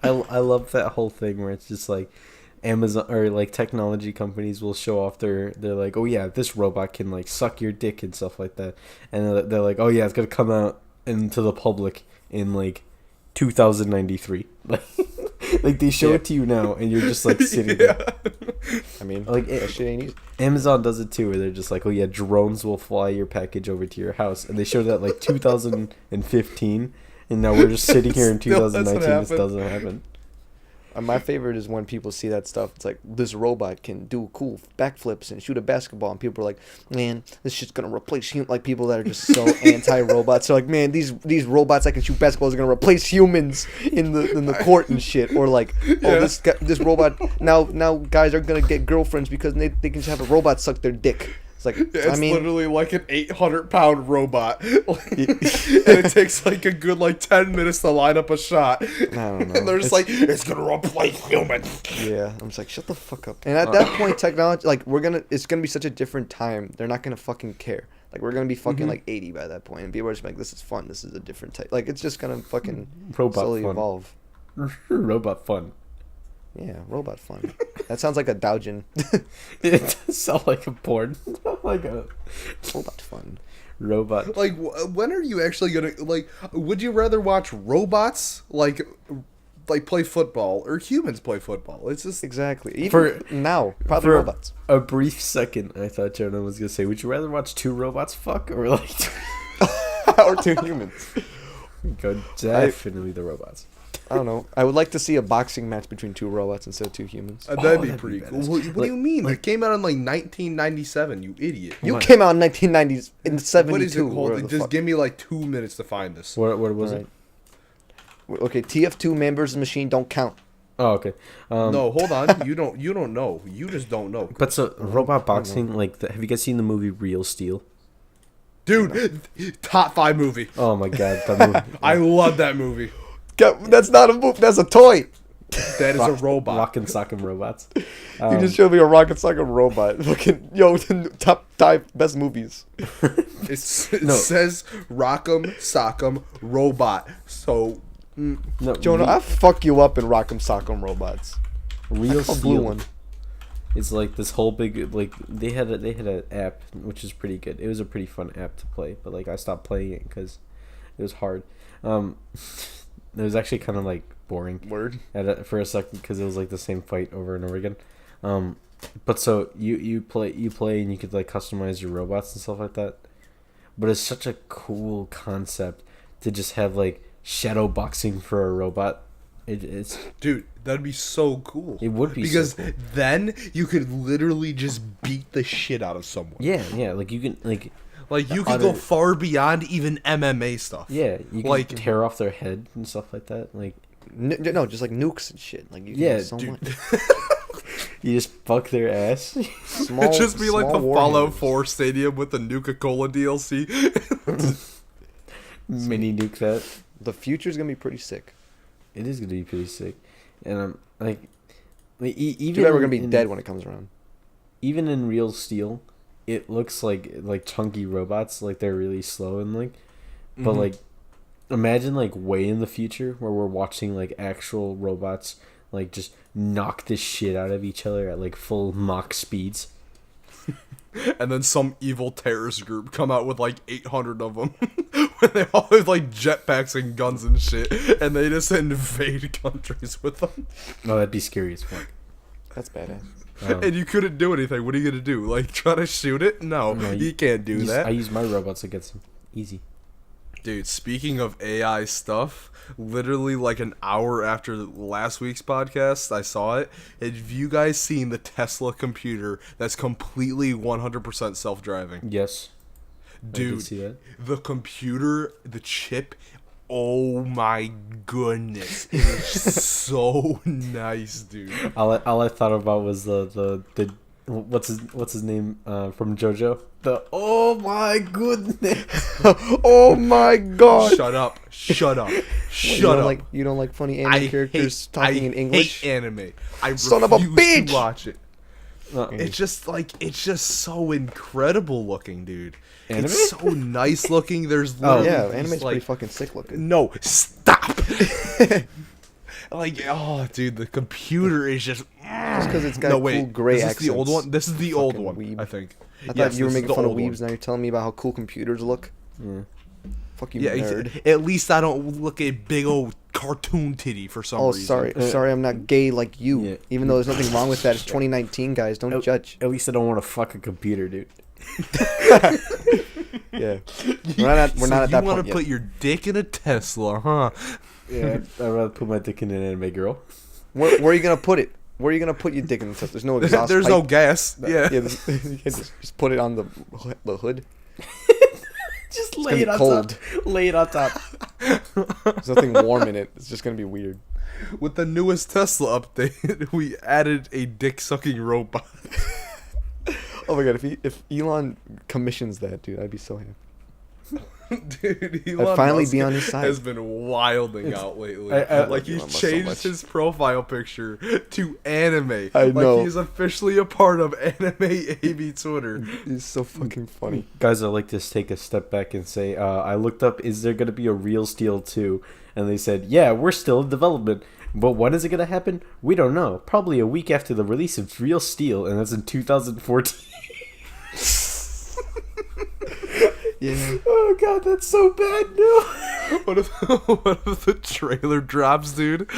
I love that whole thing where it's just like Amazon or like technology companies will show off they're like, oh yeah, this robot can like suck your dick and stuff like that, and they're like, oh yeah, it's gonna come out into the public in like 2093. Like they show it to you now, and you're just like sitting there. I mean, like that shit ain't easy. Amazon does it too, where they're just like, oh yeah, drones will fly your package over to your house, and they showed that like 2015, and now we're just sitting here in 2019. This doesn't happen. My favorite is when people see that stuff. It's like, this robot can do cool backflips and shoot a basketball, and people are like, man, this shit's gonna replace human. Like people that are just so anti-robots. So like, man, these robots that can shoot basketballs are gonna replace humans in the court and shit. Or like, oh, this robot now guys are gonna get girlfriends because they can just have a robot suck their dick. It's like, it's literally like an 800-pound robot, and it takes like a good like 10 minutes to line up a shot. I don't know. And they're just like, it's gonna replace humans. Yeah, I'm just like, shut the fuck up. And at that point, technology, like it's gonna be such a different time. They're not gonna fucking care. Like we're gonna be fucking like 80 by that point, and people are just like, this is fun. This is a different type. Like it's just gonna fucking slowly evolve. Robot fun. Yeah, robot fun. That sounds like a Doujin. It does sound like a porn. Like a robot fun. Robot. Like, when are you actually gonna like? Would you rather watch robots like play football or humans play football? It's just exactly. Even now, probably robots. A brief second, I thought Jonah was gonna say, "Would you rather watch 2 robots fuck or like or 2 humans?" Go definitely the robots. I don't know. I would like to see a boxing match between 2 robots instead of 2 humans. That'd be pretty cool. What do you mean? It came out in like 1997. You idiot. You came out in 1990s in 72. What is it called? Just give me like 2 minutes to find this. What was it? Okay, TF2 Man vs. Machine don't count. Oh, okay. No, hold on. You don't know. You just don't know. But so robot boxing, like, have you guys seen the movie Real Steel? Dude, top 5 movie. Oh my god, that movie. I love that movie. That's not a movie. That's a toy. That is a robot. Rock and Sock'em Robots. You just showed me a Rock and Sock'em robot. Fucking top 5 best movies. It says Rock'em Sock'em Robot. So, no, Jonah, I'll fuck you up in Rock'em Sock'em Robots. Real Steel. It's like this whole big like they had an app which is pretty good. It was a pretty fun app to play, but like I stopped playing it because it was hard. It was actually kind of like boring. Word. For a second because it was like the same fight over and over again. But so you play and you could like customize your robots and stuff like that. But it's such a cool concept to just have like shadow boxing for a robot. It's dude, that'd be so cool. It would be because so cool. Then you could literally just beat the shit out of someone. Yeah, like you can like you can go far beyond even MMA stuff. Yeah, you can like tear off their head and stuff like that. Like no, just like nukes and shit. Like you can do so much. You just fuck their ass. It'd just be like the Fallout 4 stadium with the Nuka-Cola DLC. Mini nuke that. The future's gonna be pretty sick. It is gonna be pretty sick, and I'm like even too bad we're gonna be dead when it comes around. Even in Real Steel, it looks like chunky robots, like they're really slow and like, but like, imagine like way in the future where we're watching like actual robots like just knock the shit out of each other at like full Mach speeds. And then some evil terrorist group come out with like 800 of them. When they all have like jetpacks and guns and shit. And they just invade countries with them. No, that'd be scary as fuck. That's badass. And you couldn't do anything. What are you going to do? Like try to shoot it? No, you can't do that. I use my robots against them. Easy. Dude, speaking of AI stuff, literally like an hour after last week's podcast, I saw it. Have you guys seen the Tesla computer that's completely 100% self-driving? Yes. Dude, the computer, the chip Oh my goodness, it is so nice, dude. All I thought about was the what's his name from JoJo? The oh my goodness. Oh my god. Shut up. Shut up. You don't like funny anime characters talking in English? I hate anime. I Son of a bitch! to watch it. It's just so incredible looking, dude. Anime? It's so nice looking. There's anime's pretty fucking sick looking. No, stop. Oh, dude, the computer is just because it's got cool gray accents. This is the old one. This is the old one, weeb. I think. I thought you were making fun of weebs. Now you're telling me about how cool computers look. Fuck you, nerd. At least I don't look at big old cartoon titty for some reason. Sorry, I'm not gay like you. Yeah. Even though there's nothing wrong with that. It's 2019, guys. Don't judge. At least I don't want to fuck a computer, dude. Yeah, we're not at that point yet. You want to put your dick in a Tesla, huh? Yeah, I'd rather put my dick in an anime girl. Where are you gonna put it? Where are you gonna put your dick in the Tesla? There's no exhaust. There's no gas. Yeah, you can just put it on the hood. Just lay it on top. Lay it on top. There's nothing warm in it. It's just gonna be weird. With the newest Tesla update, we added a dick-sucking robot. Oh my god! If Elon commissions that, dude, I'd be so happy. Dude, Elon I'd finally Musk be on his side. Has been wilding out lately. Like he's changed his profile picture to anime. I know. Like he's officially a part of Anime AB Twitter. He's so fucking funny. Guys, I'd like to take a step back and say, I looked up, is there going to be a Real Steel 2? And they said, yeah, we're still in development. But when is it going to happen? We don't know. Probably a week after the release of Real Steel, and that's in 2014. Yeah. Oh god, that's so bad. No. What if the trailer drops, dude?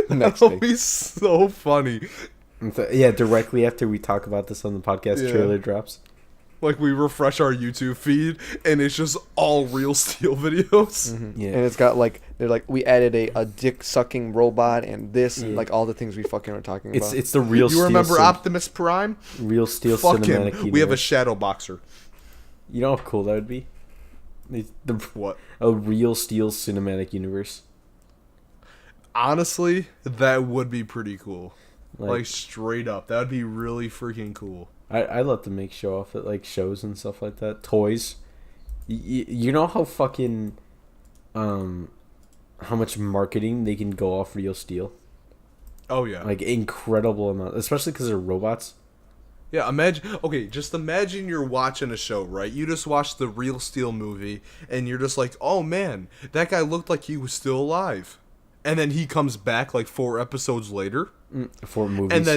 That'll be so funny. Yeah, directly after we talk about this on the podcast, trailer drops. Like we refresh our YouTube feed and it's just all Real Steel videos. Mm-hmm. Yeah. And it's got we added a dick sucking robot and this and like all the things we fucking were talking about. It's the Real Steel. You remember Optimus Prime? Real Steel Fuck cinematic him. We have a shadow boxer. You know how cool that would be? What? A Real Steel cinematic universe. Honestly, that would be pretty cool. Like straight up. That would be really freaking cool. I'd love to make show off at like shows and stuff like that. Toys. You know how fucking how much marketing they can go off Real Steel? Oh yeah. Like incredible amount, especially because they're robots. Yeah, just imagine you're watching a show, right? You just watched the Real Steel movie, and you're just like, oh man, that guy looked like he was still alive. And then he comes back like 4 episodes later. 4 movies.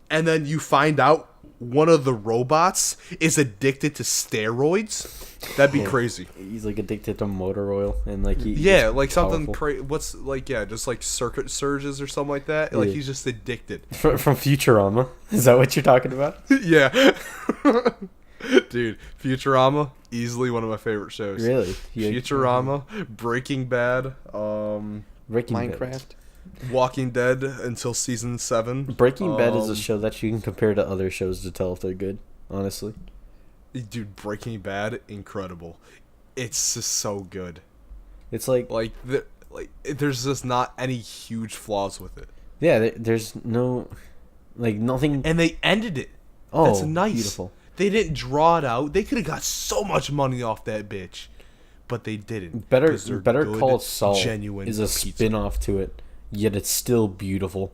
And then you find out one of the robots is addicted to steroids. That'd be crazy. He's like addicted to motor oil and like like something crazy. What's just like circuit surges or something like that. Like he's just addicted. From Futurama, is that what you're talking about? Yeah, dude, Futurama, easily one of my favorite shows. Really, Futurama, Breaking Bad, Minecraft. Bad. Walking Dead until season 7. Breaking Bad is a show that you can compare to other shows to tell if they're good. Honestly, dude, Breaking Bad, incredible. It's just so good. It's like there's just not any huge flaws with it. Yeah, there's no nothing. And they ended it. Oh, that's nice. Beautiful. They didn't draw it out. They could have got so much money off that bitch, but they didn't. Better Call Saul is a pizza. spin-off to it. Yet it's still beautiful.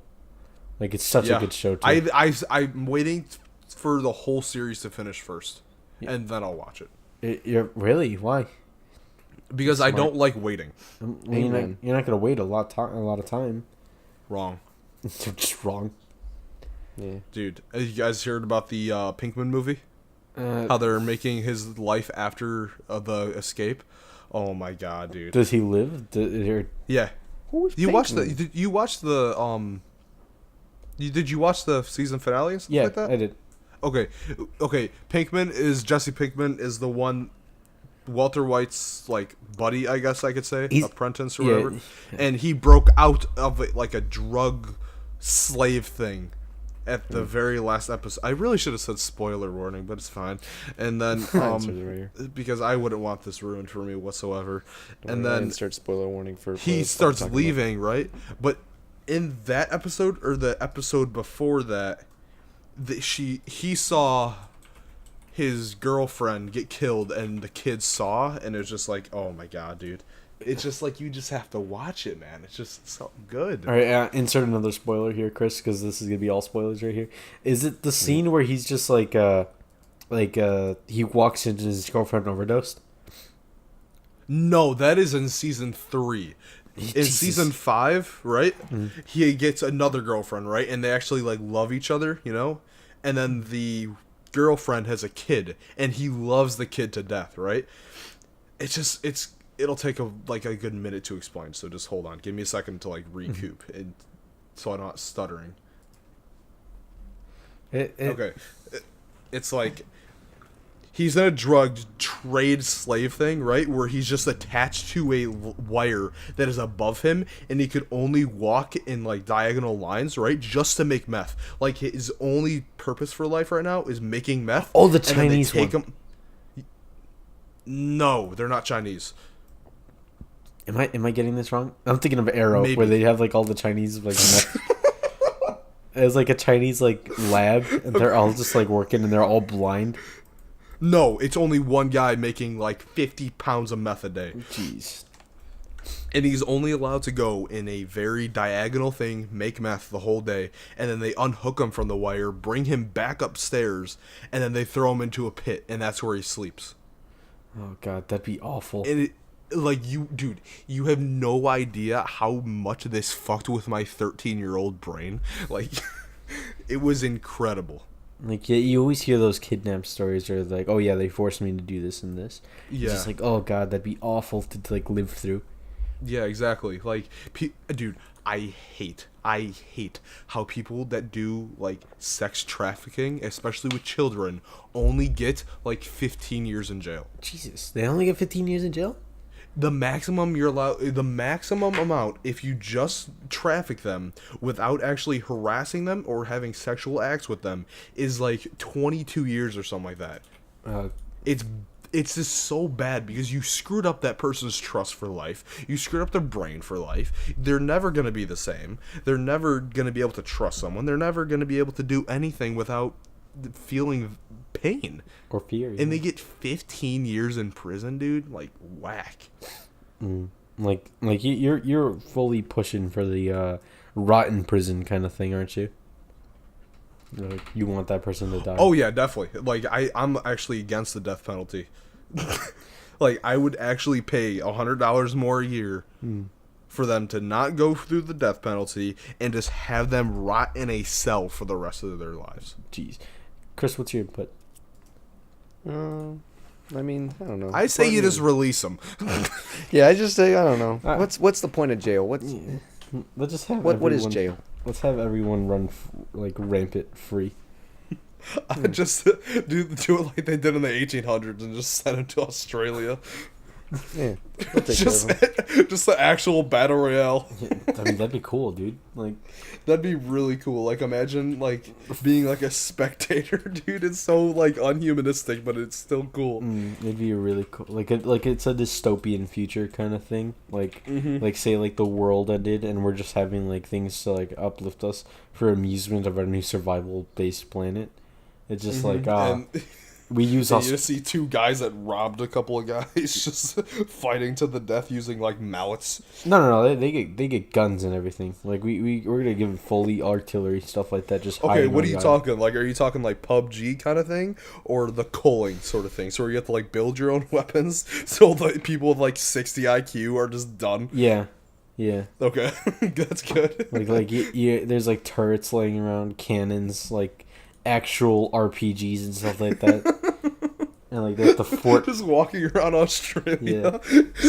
Like it's such a good show too. I'm waiting for the whole series to finish first, and then I'll watch it. You're really? Why? Because I don't like waiting. You're not gonna wait a lot of time. Wrong. Just wrong. Yeah, dude. You guys heard about the Pinkman movie? How they're making his life after the escape? Oh my god, dude. Does he live? Yeah. Did you watch the season finale and stuff like that? I did. Okay. Pinkman is Jesse Pinkman is the one, Walter White's like buddy, I guess I could say, apprentice or whatever, and he broke out of it like a drug slave thing, at the very last episode. I really should have said spoiler warning, but it's fine. And then because I wouldn't want this ruined for me whatsoever. And then insert spoiler warning for he starts leaving, right? But in that episode or the episode before that, he saw his girlfriend get killed, and the kids saw, and it was just like, oh my god, dude. It's just like, you just have to watch it, man. It's just something good. All right, insert another spoiler here, Chris, because this is gonna be all spoilers right here. Is it the scene where he's just like he walks into his girlfriend overdosed? No, that is in season 3. In season 5, right? Mm-hmm. He gets another girlfriend, right? And they actually like love each other, you know. And then the girlfriend has a kid, and he loves the kid to death, right? It'll take a good minute to explain, so just hold on. Give me a second to like recoup, and so I'm not stuttering. Okay. It's like he's in a drug trade slave thing, right? Where he's just attached to a wire that is above him, and he could only walk in like diagonal lines, right? Just to make meth. Like his only purpose for life right now is making meth. Oh, the Chinese one. No, they're not Chinese. Am I getting this wrong? I'm thinking of Arrow, maybe. Where they have like all the Chinese like meth. It's like a Chinese like lab, and they're all just like working, and they're all blind. No, it's only one guy making like 50 pounds of meth a day. Jeez. And he's only allowed to go in a very diagonal thing, make meth the whole day, and then they unhook him from the wire, bring him back upstairs, and then they throw him into a pit, and that's where he sleeps. Oh god, that'd be awful. And you have no idea how much this fucked with my 13-year-old brain. Like, it was incredible. Like, yeah, you always hear those kidnap stories where like, oh yeah, they forced me to do this and this. Yeah. It's just like, oh god, that'd be awful to like live through. Yeah, exactly. Like, dude, I hate how people that do like sex trafficking, especially with children, only get like 15 years in jail. Jesus, they only get 15 years in jail? The maximum amount, if you just traffic them without actually harassing them or having sexual acts with them, is like 22 years or something like that. It's just so bad because you screwed up that person's trust for life. You screwed up their brain for life. They're never going to be the same. They're never going to be able to trust someone. They're never going to be able to do anything without feeling pain or fear. And they get 15 years in prison, dude. Like, whack. Like you're fully pushing for the rotten prison kind of thing, aren't you? Like, you want that person to die. Oh yeah, definitely. Like I'm actually against the death penalty. Like, I would actually pay $100 more a year for them to not go through the death penalty and just have them rot in a cell for the rest of their lives. Jeez. Chris, what's your input? I mean, I don't know. I say you just release them. Yeah, I just say, I don't know. What's the point of jail? Let's just have what is jail? Let's have everyone run like rampant free. Just do it like they did in the 1800s and just send them to Australia. Yeah, just the actual battle royale. I mean, that'd be cool, dude. Like, that'd be really cool. Like, imagine like being like a spectator, dude. It's so like unhumanistic, but it's still cool. It'd be a really cool, like it's a dystopian future kind of thing. Like, like say like the world ended and we're just having like things to like uplift us for amusement of our new survival based planet. It's just like we use you just see two guys that robbed a couple of guys just fighting to the death using like mallets. No, they get guns and everything. Like we're gonna give them fully artillery stuff like that. Just okay. What are you talking? Like, are you talking like PUBG kind of thing, or the culling sort of thing? So where you have to like build your own weapons, so the people with like 60 IQ are just done. Yeah. Okay, that's good. Like there's like turrets laying around, cannons, like actual RPGs and stuff like that. And like there's the fort, just walking around Australia,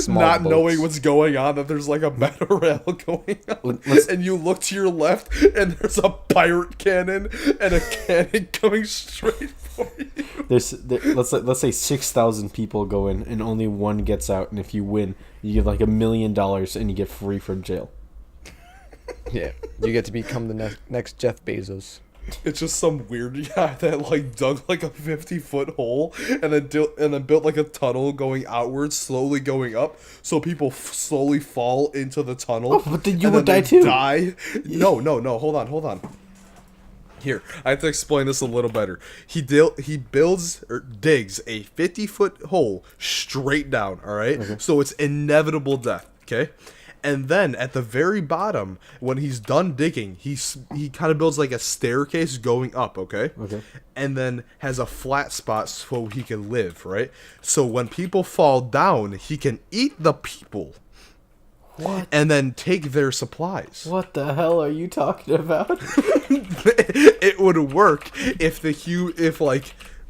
not boats. Knowing what's going on. That there's like a battle royale going on, and you look to your left, and there's a pirate cannon and a cannon coming straight for you. Let's say 6,000 people go in, and only one gets out. And if you win, you get like $1 million, and you get free from jail. Yeah, you get to become the next Jeff Bezos. It's just some weird guy that like dug like a 50-foot hole and then built like a tunnel going outwards, slowly going up, so people slowly fall into the tunnel. Oh, but then you would die too. No, hold on. Here, I have to explain this a little better. He builds or digs a 50-foot hole straight down. All right, so it's inevitable death. Okay. And then at the very bottom, when he's done digging, he kind of builds like a staircase going up, okay? Okay. And then has a flat spot so he can live, right? So when people fall down, he can eat the people. What? And then take their supplies. What the hell are you talking about? It would work if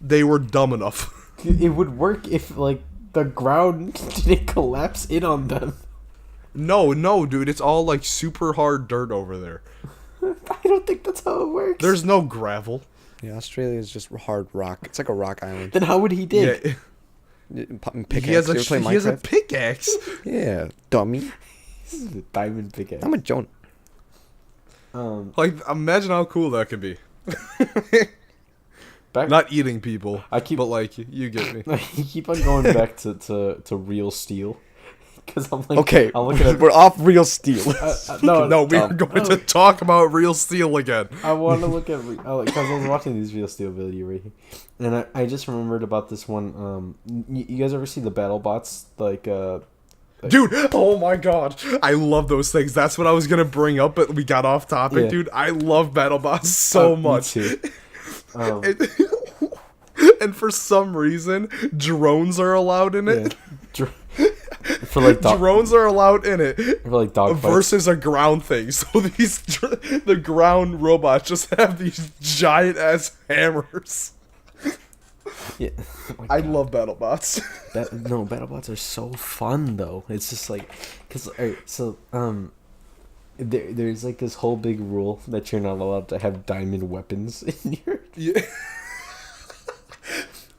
they were dumb enough. It would work if like the ground didn't collapse in on them. No, dude, it's all like super hard dirt over there. I don't think that's how it works. There's no gravel. Yeah, Australia is just hard rock. It's like a rock island. Then how would he dig? Yeah. Pickaxe. He has a pickaxe. Yeah, dummy. This is a diamond pickaxe. I'm a Jonah. Like, imagine how cool that could be. Not eating people, but like you get me. I keep on going back to real steel. Because I'm like, okay, I'm looking at, we're off real steel. No, we are going to talk about real steel again. I want to look at because I was watching these real steel video right here, and I just remembered about this one. You guys ever see the battle bots Dude, oh my god, I love those things. That's what I was gonna bring up, but we got off topic, dude. I love battle bots so much. Me too. And for some reason, drones are allowed in it. Yeah. For like drones are allowed in it for like dog versus a ground thing. So the ground robots just have these giant ass hammers. Yeah, I love BattleBots. BattleBots are so fun though. It's just like, there's like this whole big rule that you're not allowed to have diamond weapons in your. Yeah.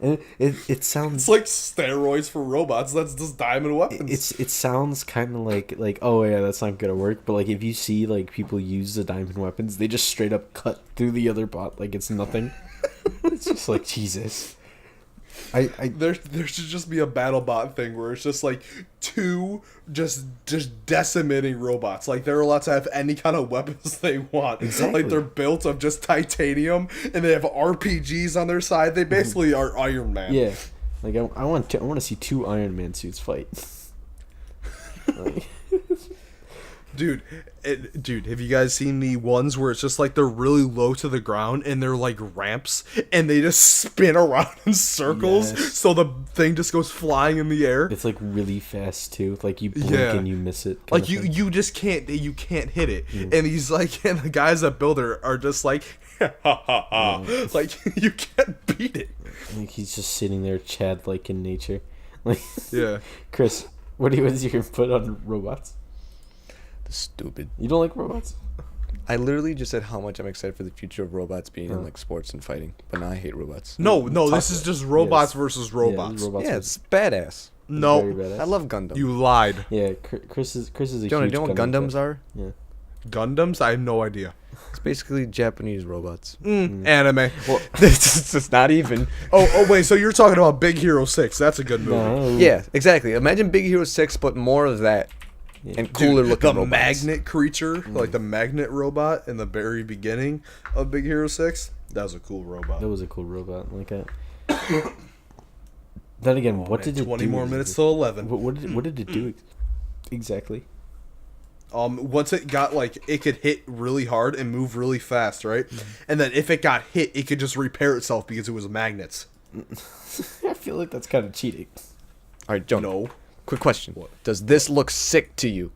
And it sounds. It's like steroids for robots. That's just diamond weapons. It sounds kind of like oh yeah, that's not gonna work. But like if you see like people use the diamond weapons, they just straight up cut through the other bot like it's nothing. It's just like Jesus. There should just be a BattleBot thing where it's just like two just decimating robots. Like they're allowed to have any kind of weapons they want. Exactly. Like they're built of just titanium and they have RPGs on their side. They basically are Iron Man. Yeah. Like I want to see two Iron Man suits fight. Like. Dude, have you guys seen the ones where it's just like they're really low to the ground and they're like ramps and they just spin around in circles, yes. So the thing just goes flying in the air? It's like really fast too. Like you blink and you miss it. Like you just can't hit it. Mm. And he's like, and the guys that build it are just like, ha ha ha. Like you can't beat it. Like he's just sitting there, Chad, like in nature. Like yeah. Chris, what is your input on robots? Stupid. You don't like robots? I literally just said how much I'm excited for the future of robots being in like sports and fighting, but now I hate robots. No, this is just robots versus robots. Yeah, it's badass. No, badass. I love Gundam. You lied. Yeah, Chris is a Jonah, huge do you know what Gundams are? Yeah. Gundams? I have no idea. It's basically Japanese robots. Anime. Well, it's not even. Oh, wait. So you're talking about Big Hero 6? That's a good movie. No. Yeah, exactly. Imagine Big Hero 6, but more of that. And cooler looking the robots. magnet creature, like the magnet robot in the very beginning of Big Hero 6, that was a cool robot. That was a cool robot. Like that. Then again, what did it do? 20 more minutes till 11. What did it do exactly? Once it got like it could hit really hard and move really fast, right? And then if it got hit, it could just repair itself because it was magnets. I feel like that's kind of cheating. All right, Jonah. No. Quick question. What? Does this look sick to you?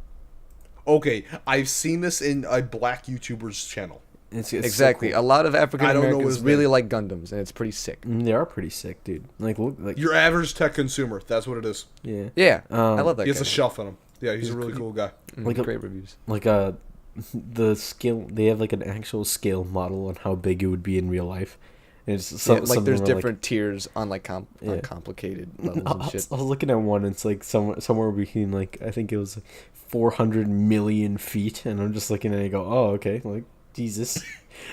Okay, I've seen this in a black YouTuber's channel. It's exactly. So cool. A lot of African Americans really like Gundams, and it's pretty sick. They are pretty sick, dude. Like your average tech consumer. That's what it is. Yeah. Yeah. I love that. He has a shelf on him. Yeah, he's a really cool guy. Like great reviews. Like the scale. They have like an actual scale model on how big it would be in real life. It's like there's different tiers on like on complicated levels and shit. I was looking at one. It's like somewhere between like I think it was 400 million feet, and I'm just looking at it and go, oh okay, like Jesus.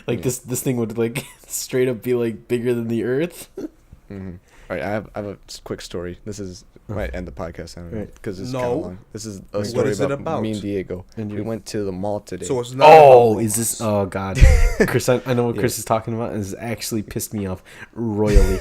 Like this thing would like straight up be like bigger than the Earth. Mm-hmm. All right, I have a quick story. This is might end the podcast because it's kind of long. This is a story about me and Diego. And we went to the mall today. So it's not. Is this? Oh God, Chris, I know what Chris is talking about. And this actually pissed me off royally.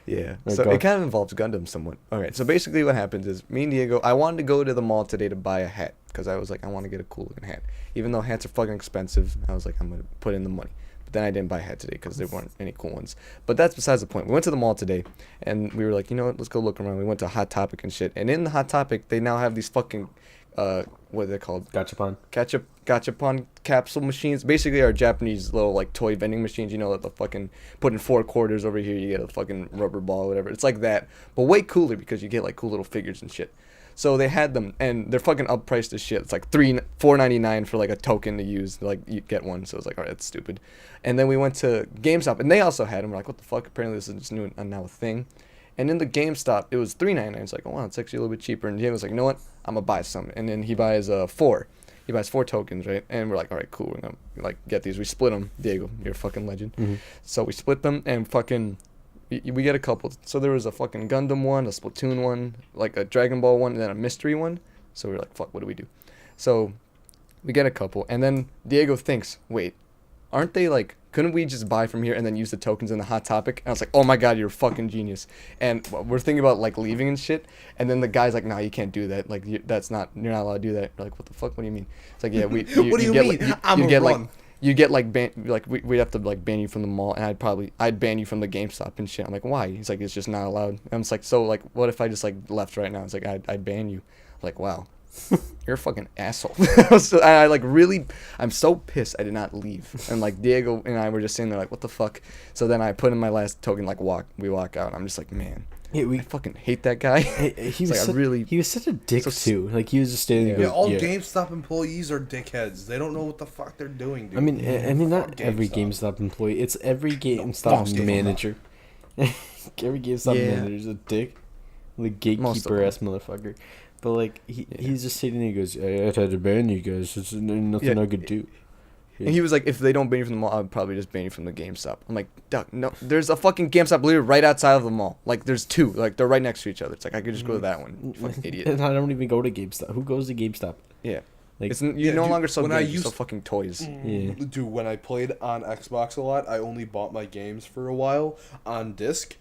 Yeah, so it kind of involves Gundam somewhat. Okay, so basically what happens is me and Diego, I wanted to go to the mall today to buy a hat because I was like, I want to get a cool looking hat. Even though hats are fucking expensive, I was like, I'm going to put in the money. But then I didn't buy a hat today because there weren't any cool ones. But that's besides the point. We went to the mall today and we were like, you know what, let's go look around. We went to Hot Topic and shit. And in the Hot Topic, they now have these fucking, what are they called? Gachapon capsule machines. Basically are Japanese little like toy vending machines, you know, that the fucking put in 4 quarters over here, you get a fucking rubber ball or whatever. It's like that, but way cooler because you get like cool little figures and shit. So they had them and they're fucking uppriced as shit. It's like $4.99 for like a token to use, like you get one. So it's like, all right, that's stupid. And then we went to GameStop and they also had them. We're like, what the fuck? Apparently this is just new and now a thing. And in the GameStop, it was $3.99. It's like, oh wow, it's actually a little bit cheaper. And Diego was like, you know what? I'm gonna buy some. And then he buys 4. He buys 4 tokens, right? And we're like, all right, cool. We're gonna like get these. We split them. Diego, you're a fucking legend. Mm-hmm. So we split them and fucking we get a couple. So there was a fucking Gundam one, a Splatoon one, like a Dragon Ball one, and then a mystery one. So we're like, fuck, what do we do? So we get a couple, and then Diego thinks, wait, aren't they like? Couldn't we just buy from here and then use the tokens in the Hot Topic? And I was like, oh my god, you're a fucking genius. And we're thinking about like leaving and shit. And then the guy's like, no, you can't do that. Like, you're not allowed to do that. We're like, what the fuck? What do you mean? It's like, yeah, what do you mean? You get like we'd have to like ban you from the mall, and I'd ban you from the GameStop and shit. I'm like, why? He's like, it's just not allowed. And I'm just like, so like, what if I just like left right now? It's like, I'd ban you. I'm like, wow. You're a fucking asshole. So I'm so pissed I did not leave. And like Diego and I were just sitting there like, what the fuck? So then I put in my last token, like we walk out. I'm just like, man, I fucking hate that guy. He was such a dick too. Like he was just standing there. Yeah, all GameStop employees are dickheads. They don't know what the fuck they're doing, dude. I mean not every GameStop employee. It's every GameStop manager. Every GameStop manager's a dick. The gatekeeper ass motherfucker. But like he's just sitting there. He goes, "I had to ban you guys. There's nothing I could do." Yeah. And he was like, "If they don't ban you from the mall, I'd probably just ban you from the GameStop." I'm like, "Duck, no. There's a fucking GameStop literally right outside of the mall. Like, there's 2. Like, they're right next to each other. It's like I could just go to that one. You fucking idiot." And I don't even go to GameStop. Who goes to GameStop? Yeah. Like, you no longer sell games. You sell fucking toys. Dude, when I played on Xbox a lot, I only bought my games for a while on disc.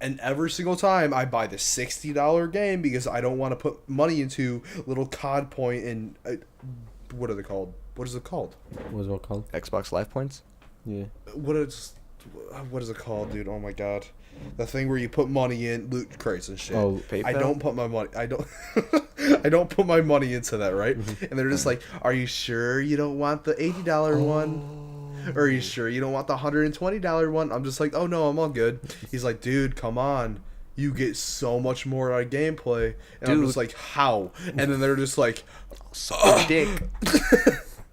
And every single time I buy the $60 game because I don't want to put money into little COD point and what are they called? What is it called? What is it called? Xbox Live Points? Yeah. What is it called, dude? Oh my god. The thing where you put money in loot crates and shit. Oh, PayPal? I don't put my money. I don't put my money into that, right? And they're just like, "Are you sure you don't want the $80 one? Or are you sure you don't want the $120 one?" I'm just like, "Oh no, I'm all good." He's like, "Dude, come on. You get so much more out of gameplay." And I'm just like, "How?" And then they're just like, "Suck a dick."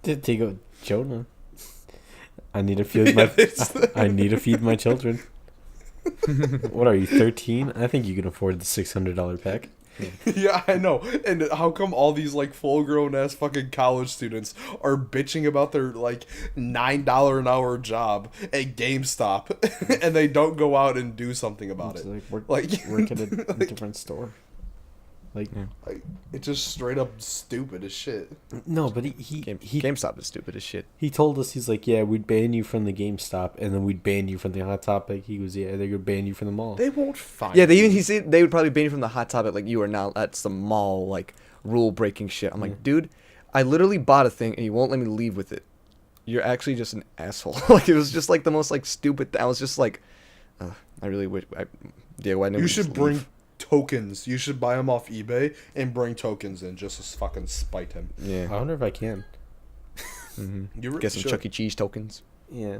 They go, "Jonah, I need to feed my children." What are you, 13? I think you can afford the $600 pack. Yeah, I know. And how come all these like full grown ass fucking college students are bitching about their like $9 an hour job at GameStop and they don't go out and do something about it? Work at a different store. Like it's just straight up stupid as shit. No, but GameStop is stupid as shit. He told us, he's like, yeah, we'd ban you from the GameStop, and then we'd ban you from the Hot Topic. He goes, yeah, they're gonna ban you from the mall. They won't find. Yeah, he said they would probably ban you from the Hot Topic. Like, you are now at some mall like rule breaking shit. I'm like, dude, I literally bought a thing and you won't let me leave with it. You're actually just an asshole. Like, it was just like the most like stupid. I was just like, I really wish. You should bring tokens. You should buy them off eBay and bring tokens in just to fucking spite him. Yeah. I wonder if I can. You really get some Chuck E. Cheese tokens. Yeah.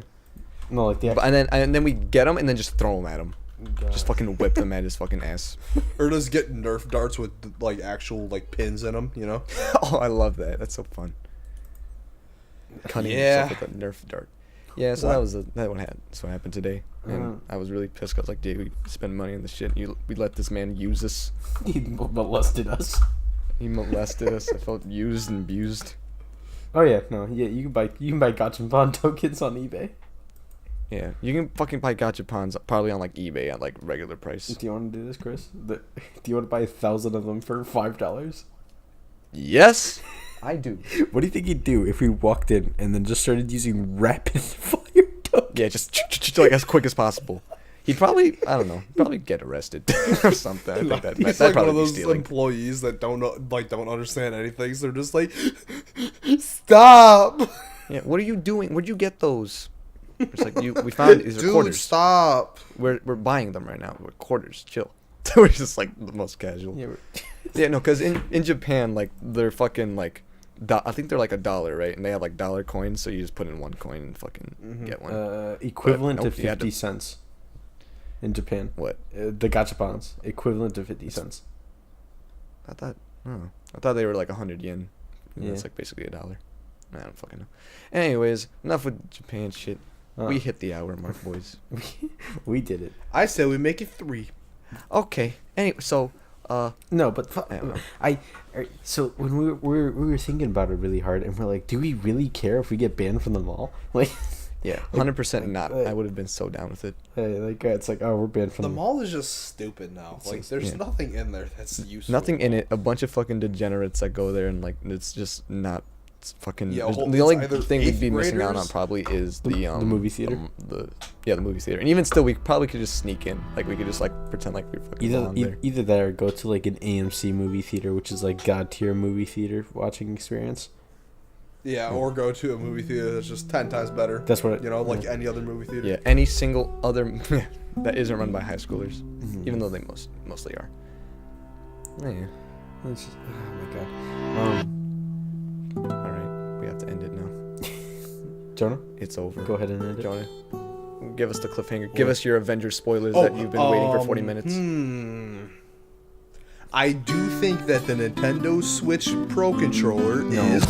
No, like the. And then we get them and then just throw them at him. God. Just fucking whip them at his fucking ass. Or just get Nerf darts with like actual like pins in them. You know. Oh, I love that. That's so fun. Cutting himself with a Nerf dart. Yeah, so that one happened. That's what happened today, and I was really pissed. I was like, "Dude, we spend money on this shit. We let this man use us. He molested us. He molested us. I felt used and abused." Oh yeah, no, yeah, you can buy Gachapon tokens on eBay. Yeah, you can fucking buy gachapons probably on like eBay at like regular price. Do you want to do this, Chris? Do you want to buy 1,000 of them for $5? Yes, I do. What do you think he'd do if we walked in and then just started using rapid fire tokens? Yeah, just like as quick as possible. He'd probably, I don't know, probably get arrested or something. I think He's that'd like one probably of those be stealing. employees that don't understand anything. So they're just like, stop. Yeah, what are you doing? Where'd you get those? It's like we found these are Dude, quarters. stop. We're buying them right now. We're quarters. Chill. We're just like the most casual. Yeah, no, because in Japan, like they're fucking like, I think they're like $1, right? And they have like dollar coins, so you just put in one coin and fucking get one. Equivalent to 50 cents. In Japan. What? The gachapons. Equivalent to 50 cents. I thought they were like 100 yen. Yeah. That's like basically $1. I don't fucking know. Anyways, enough with Japan shit. We hit the hour mark, boys. We did it. I say we make it 3. Okay. Anyway, so no, but so when we were thinking about it really hard, and we're like, do we really care if we get banned from the mall? Like, yeah, 100% not. I would have been so down with it. It's like, oh, we're banned from the mall. Is just stupid now. Like, there's nothing in there that's useful. Nothing in it. A bunch of fucking degenerates that go there, and like it's just not. It's fucking. Yeah, the only thing we'd be missing out on probably is the movie theater. The movie theater, and even still, we probably could just sneak in. Like we could just like pretend like we're fucking there. Either that or go to like an AMC movie theater, which is like god tier movie theater watching experience. Yeah, or go to a movie theater that's just 10 times better. That's what like any other movie theater. Yeah, any single other that isn't run by high schoolers, even though they mostly are. Yeah. That's just, oh my god. All right, we have to end it now. Jonah, it's over. Go ahead and end it. Jonah, give us the cliffhanger. Give us your Avengers spoilers that you've been waiting for 40 minutes. I do think that the Nintendo Switch Pro controller is